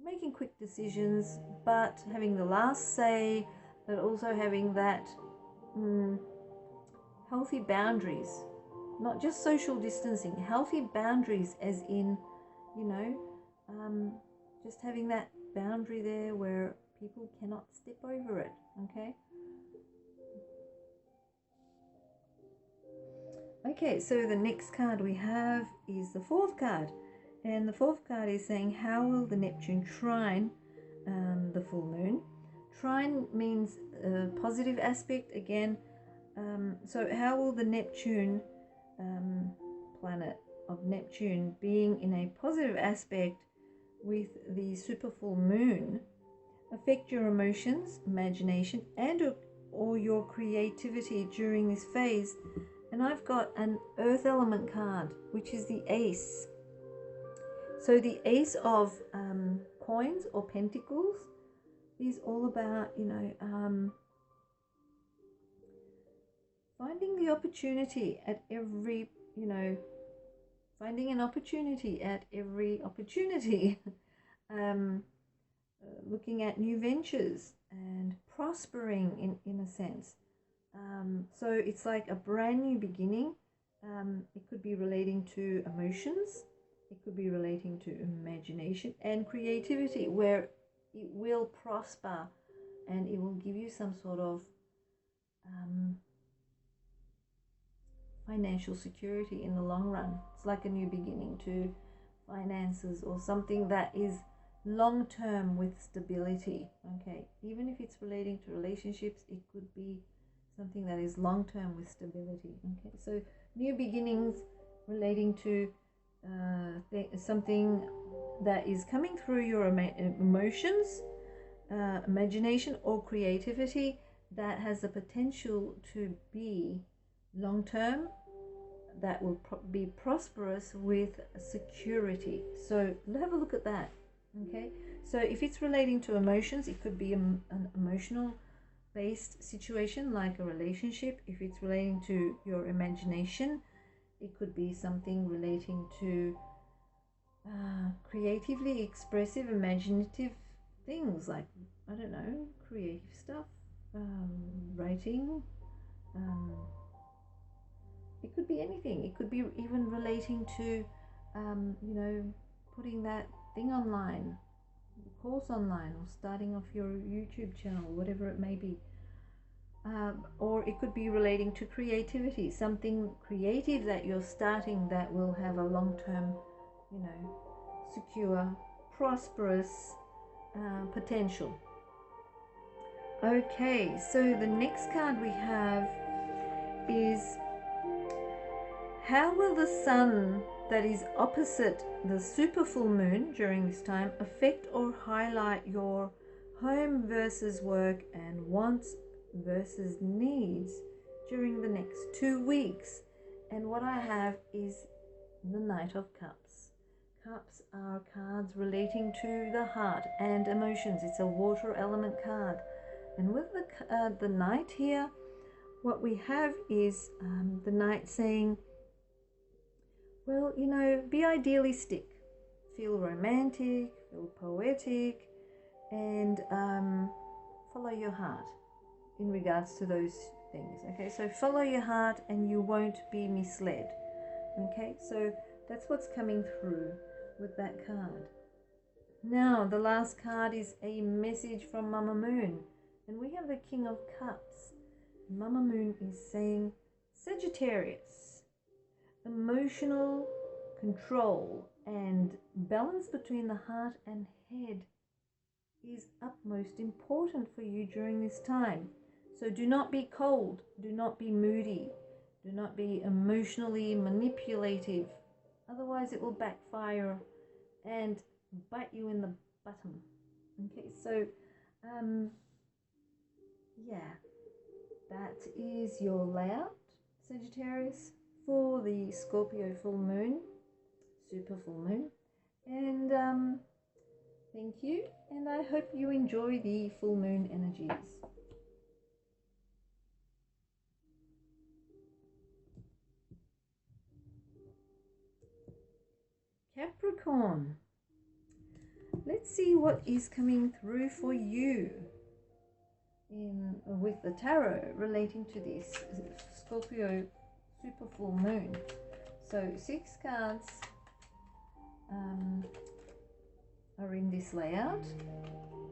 making quick decisions, but having the last say, but also having that healthy boundaries, not just social distancing, healthy boundaries as in, you know, just having that boundary there where people cannot step over it, okay? Okay, so the next card we have is the fourth card. And the fourth card is saying, how will the Neptune trine the full moon? Trine means a positive aspect again. So how will the Neptune, planet of Neptune, being in a positive aspect with the super full moon, affect your emotions, imagination, and or your creativity during this phase? And I've got an earth element card, which is the Ace. So the Ace of coins or pentacles is all about, you know, finding the opportunity at every, you know, finding an opportunity at every opportunity, looking at new ventures and prospering in a sense. So it's like a brand new beginning. It could be relating to emotions. It could be relating to imagination and creativity, where it will prosper and it will give you some sort of financial security in the long run. It's like a new beginning to finances, or something that is long-term with stability. Okay, even if it's relating to relationships, it could be something that is long-term with stability. Okay, so new beginnings relating to something that is coming through your emotions, imagination, or creativity, that has the potential to be long-term, that will be prosperous with security. So have a look at that. Okay, so if it's relating to emotions, it could be an emotional based situation like a relationship. If it's relating to your imagination, it could be something relating to creatively expressive, imaginative things like, I don't know, creative stuff, writing. It could be anything. It could be even relating to, you know, putting that thing online, course online, or starting off your YouTube channel, whatever it may be. Or it could be relating to creativity, something creative that you're starting that will have a long-term, you know, secure, prosperous potential. Okay, so the next card we have is, how will the sun that is opposite the super full moon during this time affect or highlight your home versus work and wants versus needs during the next 2 weeks. And what I have is the Knight of Cups. Cups are cards relating to the heart and emotions. It's a water element card. And with the Knight here, what we have is the Knight saying, well, you know, be idealistic, feel romantic, feel poetic, and follow your heart in regards to those things. Okay, so follow your heart and you won't be misled. Okay, so that's what's coming through with that card. Now, the last card is a message from Mama Moon, and we have the King of Cups. Mama Moon is saying, Sagittarius, emotional control and balance between the heart and head is utmost important for you during this time. So do not be cold, do not be moody, do not be emotionally manipulative. Otherwise it will backfire and bite you in the bottom. Okay, so yeah, that is your layout, Sagittarius, for the Scorpio full moon, super full moon. And thank you, and I hope you enjoy the full moon energies. Capricorn, let's see what is coming through for you with the tarot relating to this Scorpio super full moon. So 6 cards are in this layout.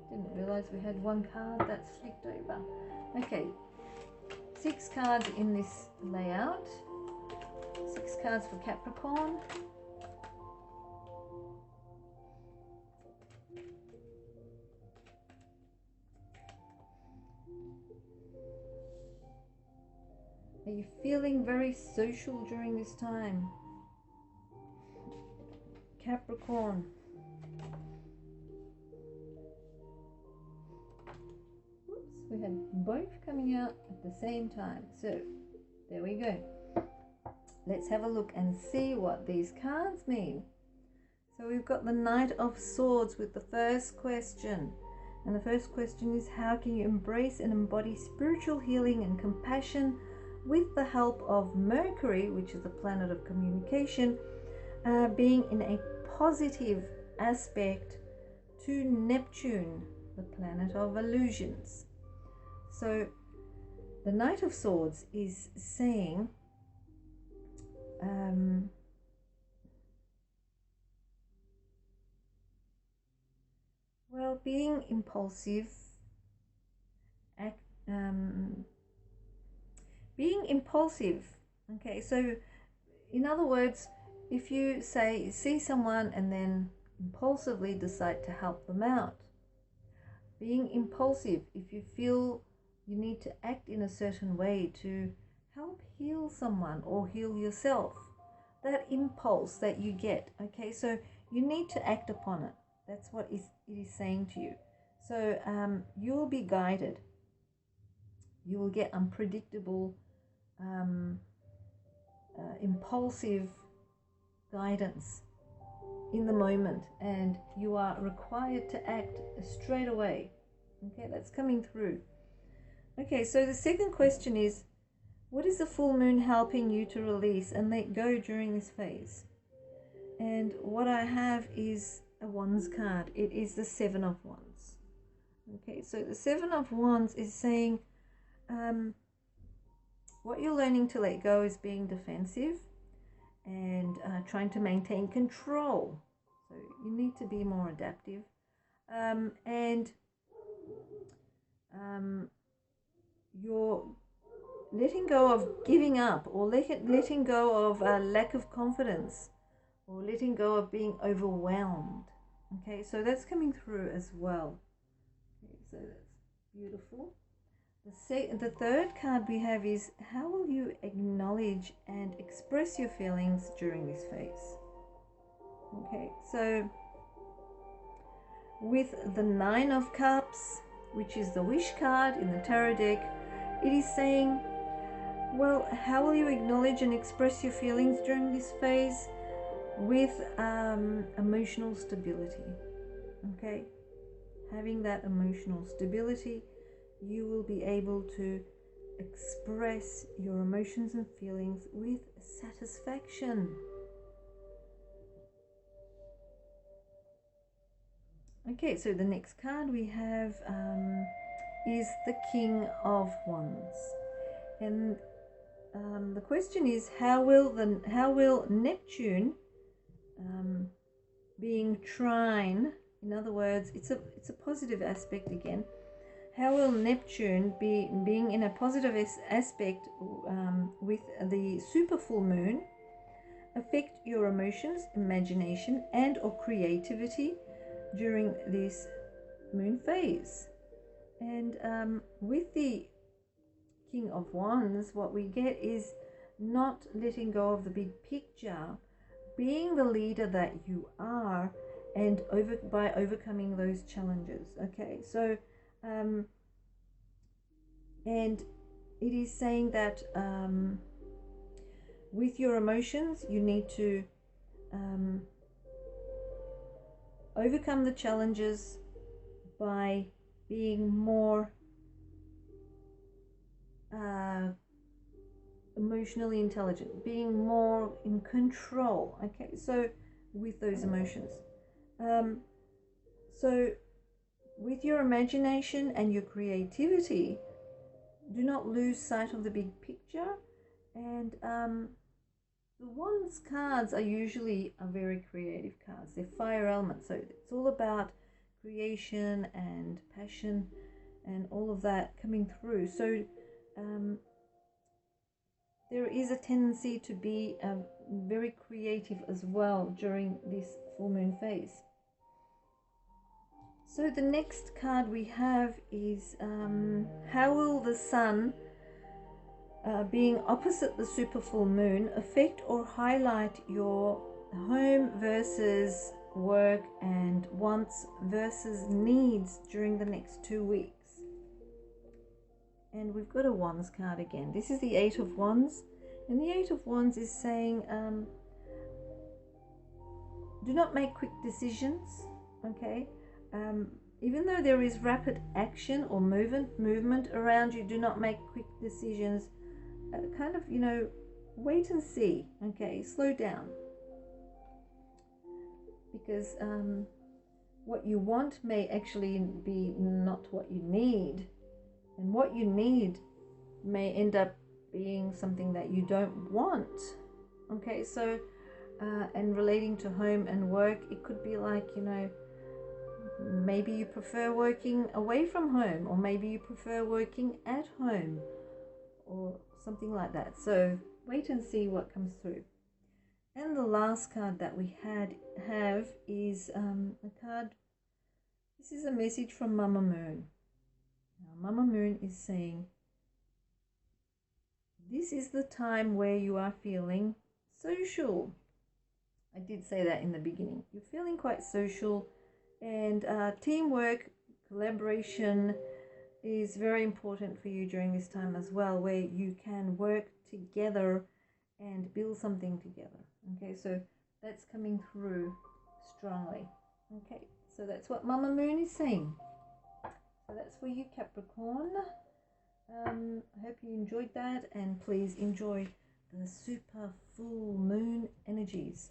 Didn't realize we had 1 card that's flicked over. Okay, 6 cards in this layout, 6 cards for Capricorn. Are you feeling very social during this time, Capricorn? Oops, we had both coming out at the same time. So there we go. Let's have a look and see what these cards mean. So we've got the Knight of Swords with the first question. And the first question is, how can you embrace and embody spiritual healing and compassion with the help of Mercury, which is the planet of communication, being in a positive aspect to Neptune, the planet of illusions. So the Knight of Swords is saying well, being impulsive, okay, so in other words, if you see someone and then impulsively decide to help them out, being impulsive, if you feel you need to act in a certain way to help heal someone or heal yourself, that impulse that you get, okay, so you need to act upon it. That's what it is saying to you. So you will be guided. You will get unpredictable, impulsive guidance in the moment, and you are required to act straight away. Okay, that's coming through. Okay, so the second question is, what is the full moon helping you to release and let go during this phase? And what I have is a Wands card. It is the 7 of Wands. Okay, so the 7 of Wands is saying what you're learning to let go is being defensive and trying to maintain control. So you need to be more adaptive. And you're letting go of giving up, or letting go of a lack of confidence, or letting go of being overwhelmed. Okay, so that's coming through as well. Okay, so that's beautiful. The third card we have is, how will you acknowledge and express your feelings during this phase? Okay, so with the Nine of Cups, which is the wish card in the tarot deck, it is saying, well, how will you acknowledge and express your feelings during this phase? With emotional stability. Okay, having that emotional stability, you will be able to express your emotions and feelings with satisfaction. Okay, so the next card we have is the King of Wands, and the question is, how will Neptune being trine, in other words, it's a positive aspect again. How will Neptune being in a positive aspect with the super full moon affect your emotions, imagination, and or creativity during this moon phase? And with the King of Wands, what we get is not letting go of the big picture, being the leader that you are, and by overcoming those challenges. Okay, so and it is saying that with your emotions, you need to overcome the challenges by being more emotionally intelligent, being more in control. Okay, so with those emotions, so with your imagination and your creativity, do not lose sight of the big picture. And the Wands cards are usually very creative cards. They're fire elements, so it's all about creation and passion and all of that coming through. So there is a tendency to be very creative as well during this full moon phase. So the next card we have is how will the Sun being opposite the super full moon affect or highlight your home versus work and wants versus needs during the next 2 weeks? And we've got a Wands card again. This is the Eight of Wands, and the Eight of Wands is saying do not make quick decisions. Okay, even though there is rapid action or movement around you, do not make quick decisions. Kind of, wait and see. Okay, slow down, because what you want may actually be not what you need, and what you need may end up being something that you don't want. Okay, so and relating to home and work, it could be like, maybe you prefer working away from home, or maybe you prefer working at home, or something like that. So wait and see what comes through. And the last card that we have is a card. This is a message from Mama Moon. Now, Mama Moon is saying, this is the time where you are feeling social. I did say that in the beginning. You're feeling quite social, and teamwork, collaboration is very important for you during this time as well, where you can work together and build something together. Okay, so that's coming through strongly. Okay, so that's what Mama Moon is saying. So that's for you, Capricorn. I hope you enjoyed that, and please enjoy the super full moon energies.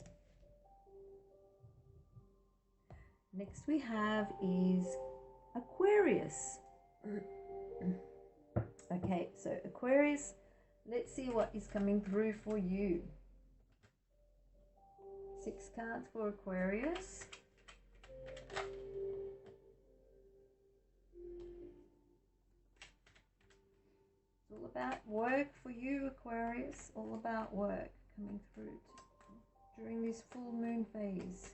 Next we have is Aquarius. Okay, so Aquarius, let's see what is coming through for you. 6 cards for Aquarius. It's all about work for you, Aquarius. All about work coming through during this full moon phase.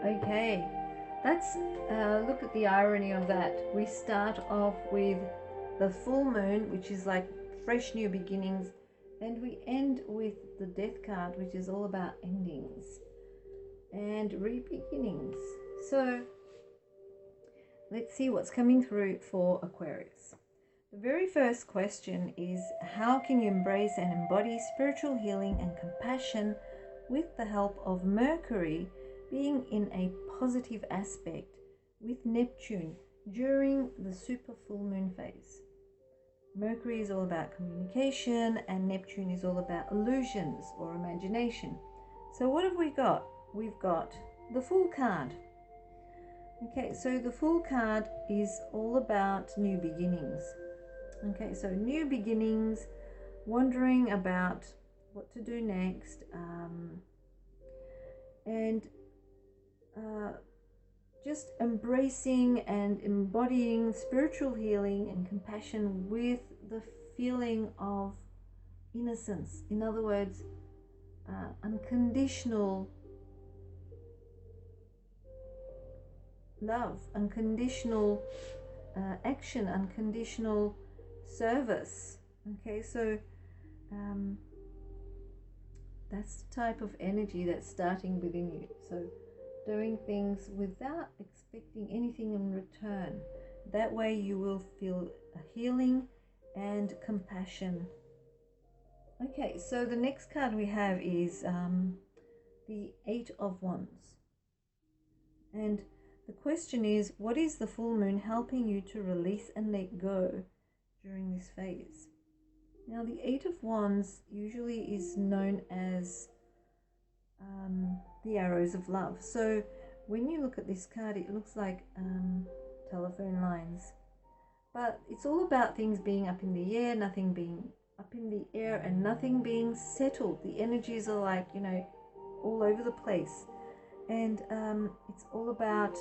Okay, let's look at the irony of that. We start off with the full moon, which is like fresh new beginnings, and we end with the death card, which is all about endings and re-beginnings. So let's see what's coming through for Aquarius. The very first question is, how can you embrace and embody spiritual healing and compassion with the help of Mercury being in a positive aspect with Neptune during the super full moon phase? Mercury is all about communication and Neptune is all about illusions or imagination. So what have we got? We've got the Fool card. Okay, so the Fool card is all about new beginnings. Okay, so new beginnings, wondering about what to do next, and just embracing and embodying spiritual healing and compassion with the feeling of innocence. In other words, unconditional love, unconditional action, unconditional service. Okay, so that's the type of energy that's starting within you. So doing things without expecting anything in return. That way you will feel a healing and compassion. Okay, so the next card we have is the Eight of Wands. And the question is, what is the full moon helping you to release and let go during this phase? Now, the Eight of Wands usually is known as the arrows of love. So when you look at this card, it looks like telephone lines. But it's all about things being up in the air, nothing being up in the air, and nothing being settled. The energies are like, you know, all over the place. And it's all about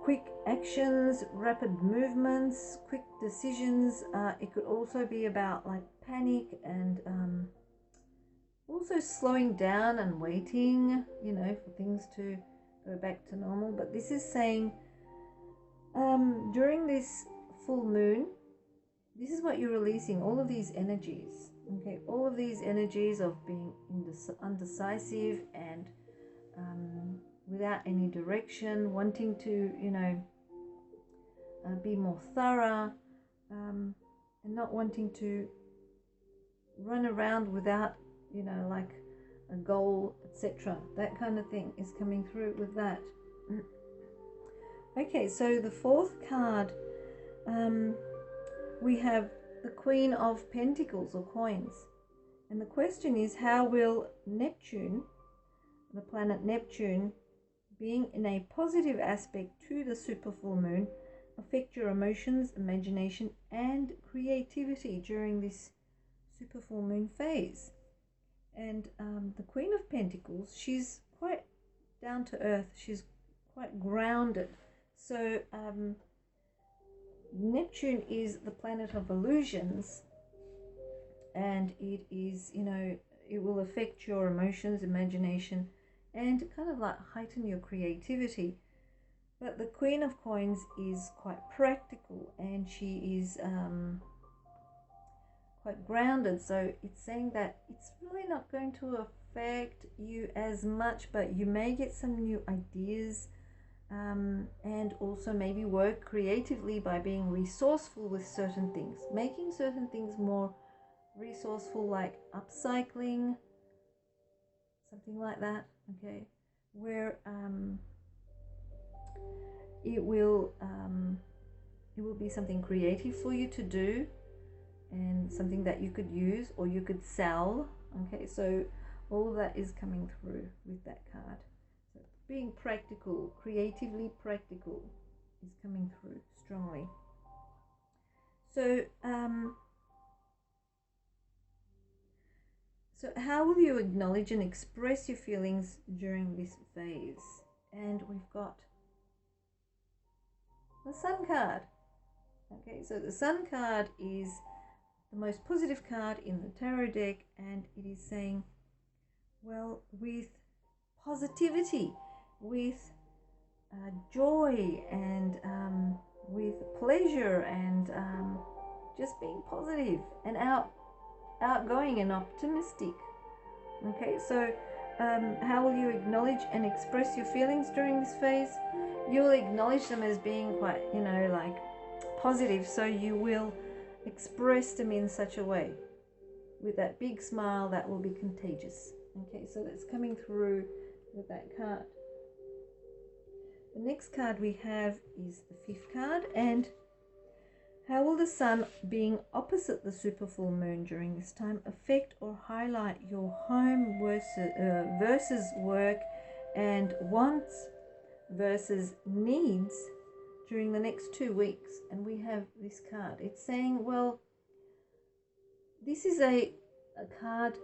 quick actions, rapid movements, quick decisions. It could also be about like panic and also slowing down and waiting, you know, for things to go back to normal. But this is saying during this full moon, this is what you're releasing, all of these energies. Okay, all of these energies of being undecisive and without any direction, wanting to, you know, be more thorough, and not wanting to run around without, you know, like a goal, etc. That kind of thing is coming through with that. Okay, so the fourth card, we have the Queen of Pentacles or coins. And the question is, how will Neptune, the planet Neptune, being in a positive aspect to the super full moon, affect your emotions, imagination, and creativity during this super full moon phase? And the Queen of Pentacles, she's quite down to earth, she's quite grounded. So Neptune is the planet of illusions, and it is, you know, it will affect your emotions, imagination, and kind of like heighten your creativity. But the Queen of Coins is quite practical, and she is quite grounded. So it's saying that it's really not going to affect you as much, but you may get some new ideas, and also maybe work creatively by being resourceful with certain things, making certain things more resourceful, like upcycling, something like that. Okay, where it will be something creative for you to do, and something that you could use or you could sell. Okay, so all of that is coming through with that card. So being practical, creatively practical, is coming through strongly. So so how will you acknowledge and express your feelings during this phase? And we've got the Sun card. Okay, so the Sun card is the most positive card in the tarot deck, and it is saying, well, with positivity, with joy and with pleasure and just being positive and outgoing and optimistic. Okay, so how will you acknowledge and express your feelings during this phase? You will acknowledge them as being quite, you know, like positive, so you will express them in such a way with that big smile that will be contagious. Okay, so that's coming through with that card. The next card we have is the fifth card, and how will the sun being opposite the super full moon during this time affect or highlight your home versus work and wants versus needs during the next 2 weeks? And we have this card. It's saying, well, this is a card,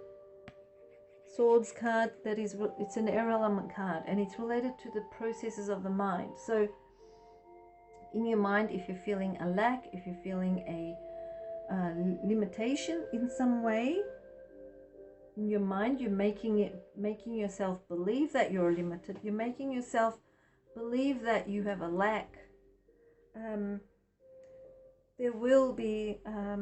Swords card, that is, it's an air element card, and it's related to the processes of the mind. So in your mind, if you're feeling a lack, if you're feeling a limitation in some way, in your mind, you're making yourself believe that you're limited. You're making yourself believe that you have a lack. There will be a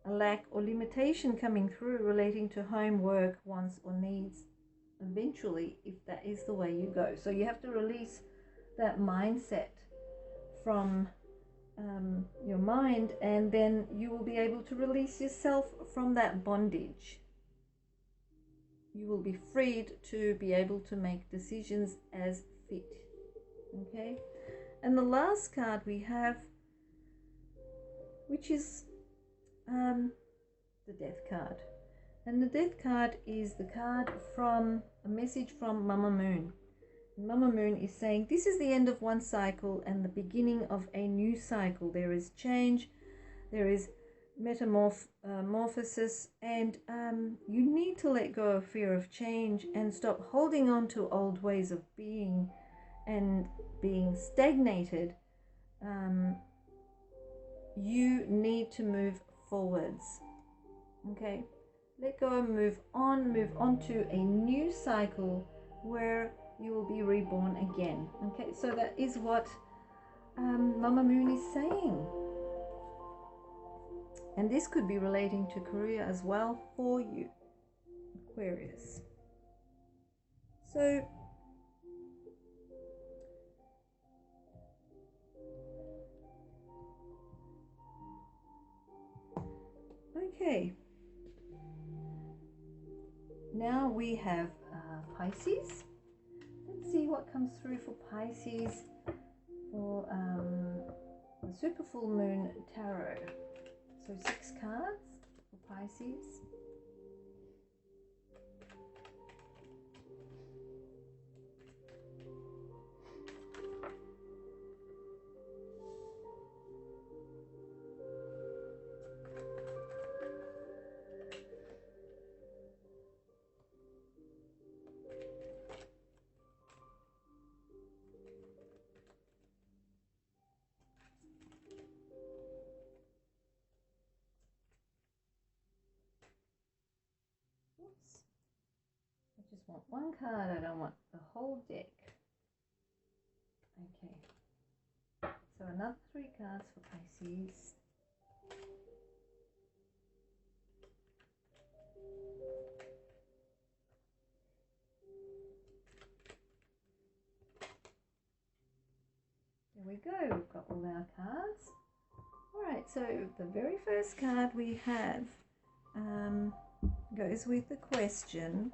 lack or limitation coming through relating to home, work, wants or needs eventually, if that is the way you go. So you have to release that mindset from your mind, and then you will be able to release yourself from that bondage. You will be freed to be able to make decisions as fit. Okay, and the last card we have, which is the Death card. And the Death card is the card from a message from Mama Moon. Mama Moon is saying this is the end of one cycle and the beginning of a new cycle. There is change, there is metamorphosis, and you need to let go of fear of change and stop holding on to old ways of being and being stagnated. You need to move forwards. Okay, let go and move on to a new cycle where you will be reborn again. Okay, so that is what Mama Moon is saying, and this could be relating to career as well for you, Aquarius. So okay, now we have Pisces. Let's see what comes through for Pisces for the Super Full Moon Tarot. So 6 cards for Pisces. I just want one card, I don't want the whole deck. Okay, so another 3 cards for Pisces. There we go, we've got all our cards. Alright, so the very first card we have goes with the question,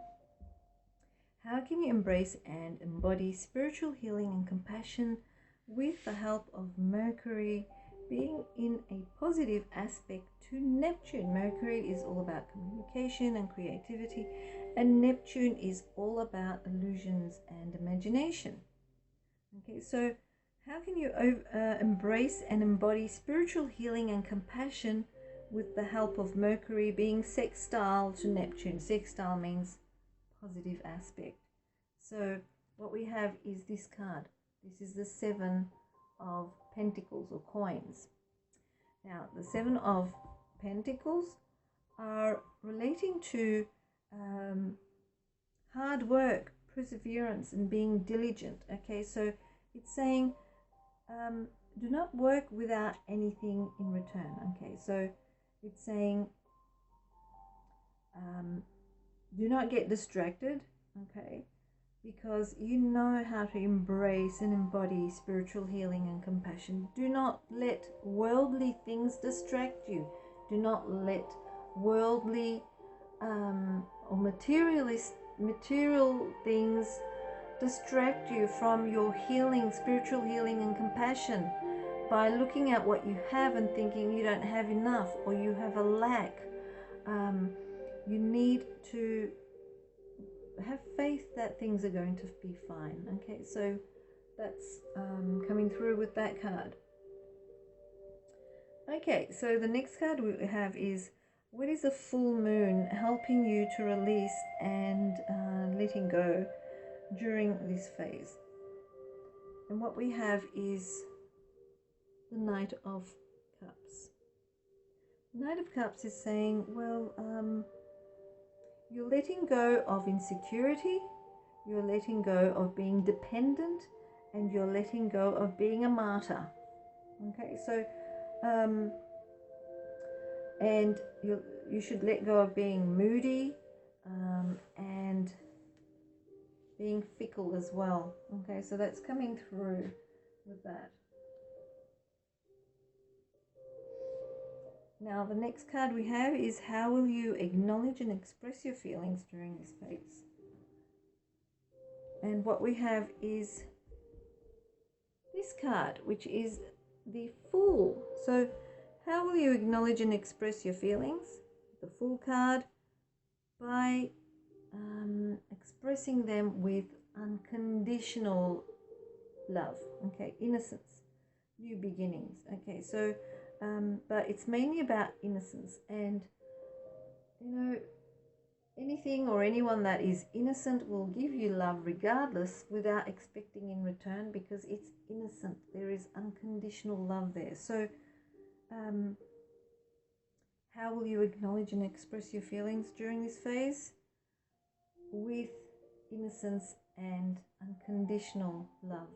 how can you embrace and embody spiritual healing and compassion with the help of Mercury being in a positive aspect to Neptune? Mercury is all about communication and creativity, and Neptune is all about illusions and imagination. Okay, so how can you embrace and embody spiritual healing and compassion with the help of Mercury being sextile to Neptune? Sextile means positive aspect. So what we have is this card. This is the 7 of Pentacles or coins. Now the 7 of Pentacles are relating to hard work, perseverance and being diligent. Okay, so it's saying do not work without anything in return. Okay, so it's saying do not get distracted. Okay, because you know how to embrace and embody spiritual healing and compassion. Do not let worldly things distract you. Do not let worldly or material things distract you from your healing, spiritual healing and compassion, by looking at what you have and thinking you don't have enough or you have a lack. You need to have faith that things are going to be fine. Okay, so that's coming through with that card. Okay, so the next card we have is, what is a full moon helping you to release and letting go during this phase? And what we have is the Knight of Cups. The Knight of Cups is saying, well, you're letting go of insecurity, you're letting go of being dependent, and you're letting go of being a martyr. Okay, so and you should let go of being moody and being fickle as well. Okay, so that's coming through with that. Now the next card we have is, how will you acknowledge and express your feelings during this phase? And what we have is this card, which is the Fool. So how will you acknowledge and express your feelings? The Fool card, by expressing them with unconditional love. Okay, innocence, new beginnings. Okay, so but it's mainly about innocence, and you know, anything or anyone that is innocent will give you love regardless, without expecting in return, because it's innocent. There is unconditional love there. So how will you acknowledge and express your feelings during this phase? With innocence and unconditional love.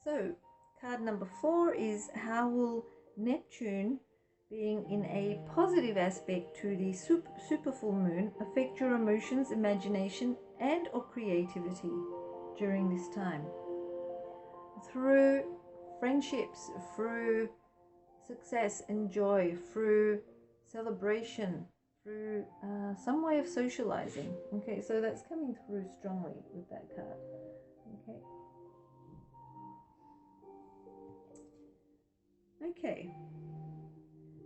So card number 4 is, how will Neptune, being in a positive aspect to the super full moon, affect your emotions, imagination, and or creativity during this time? Through friendships, through success and joy, through celebration, through some way of socializing. Okay, so that's coming through strongly with that card. Okay. Okay,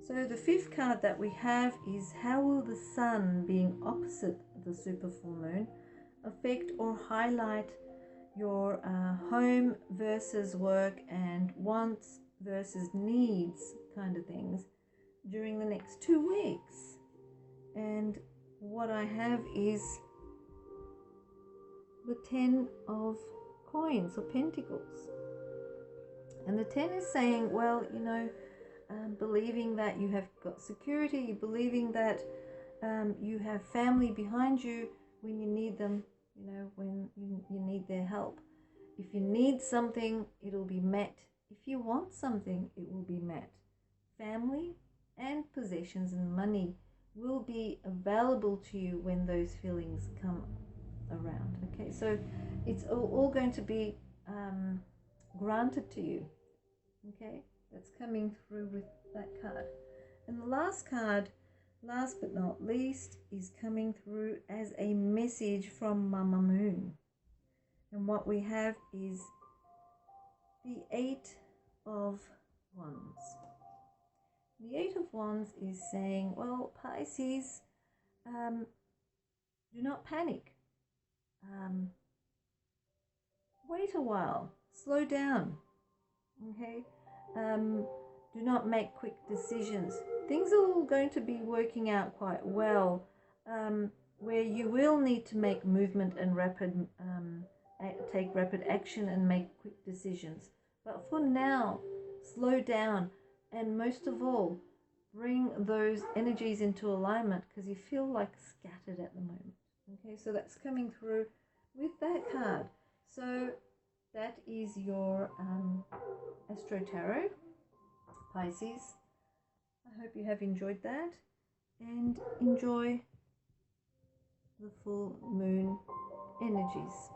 so the 5th card that we have is, how will the Sun, being opposite the super full moon, affect or highlight your home versus work and wants versus needs kind of things during the next 2 weeks? And what I have is the 10 of coins or pentacles. And the 10 is saying, well, you know, believing that you have got security, believing that you have family behind you when you need them, you know, when you need their help. If you need something, it'll be met. If you want something, it will be met. Family and possessions and money will be available to you when those feelings come around. Okay, so it's all going to be granted to you. Okay, that's coming through with that card. And the last card, last but not least, is coming through as a message from Mama Moon. And what we have is the 8 of Wands. The 8 of Wands is saying, well, Pisces, do not panic. Wait a while. Slow down. Okay? Do not make quick decisions. Things are all going to be working out quite well, where you will need to make movement and take rapid action and make quick decisions. But for now, slow down, and most of all, bring those energies into alignment because you feel like scattered at the moment. Okay, so that's coming through with that card. So that is your Astro Tarot, Pisces. I hope you have enjoyed that and enjoy the full moon energies.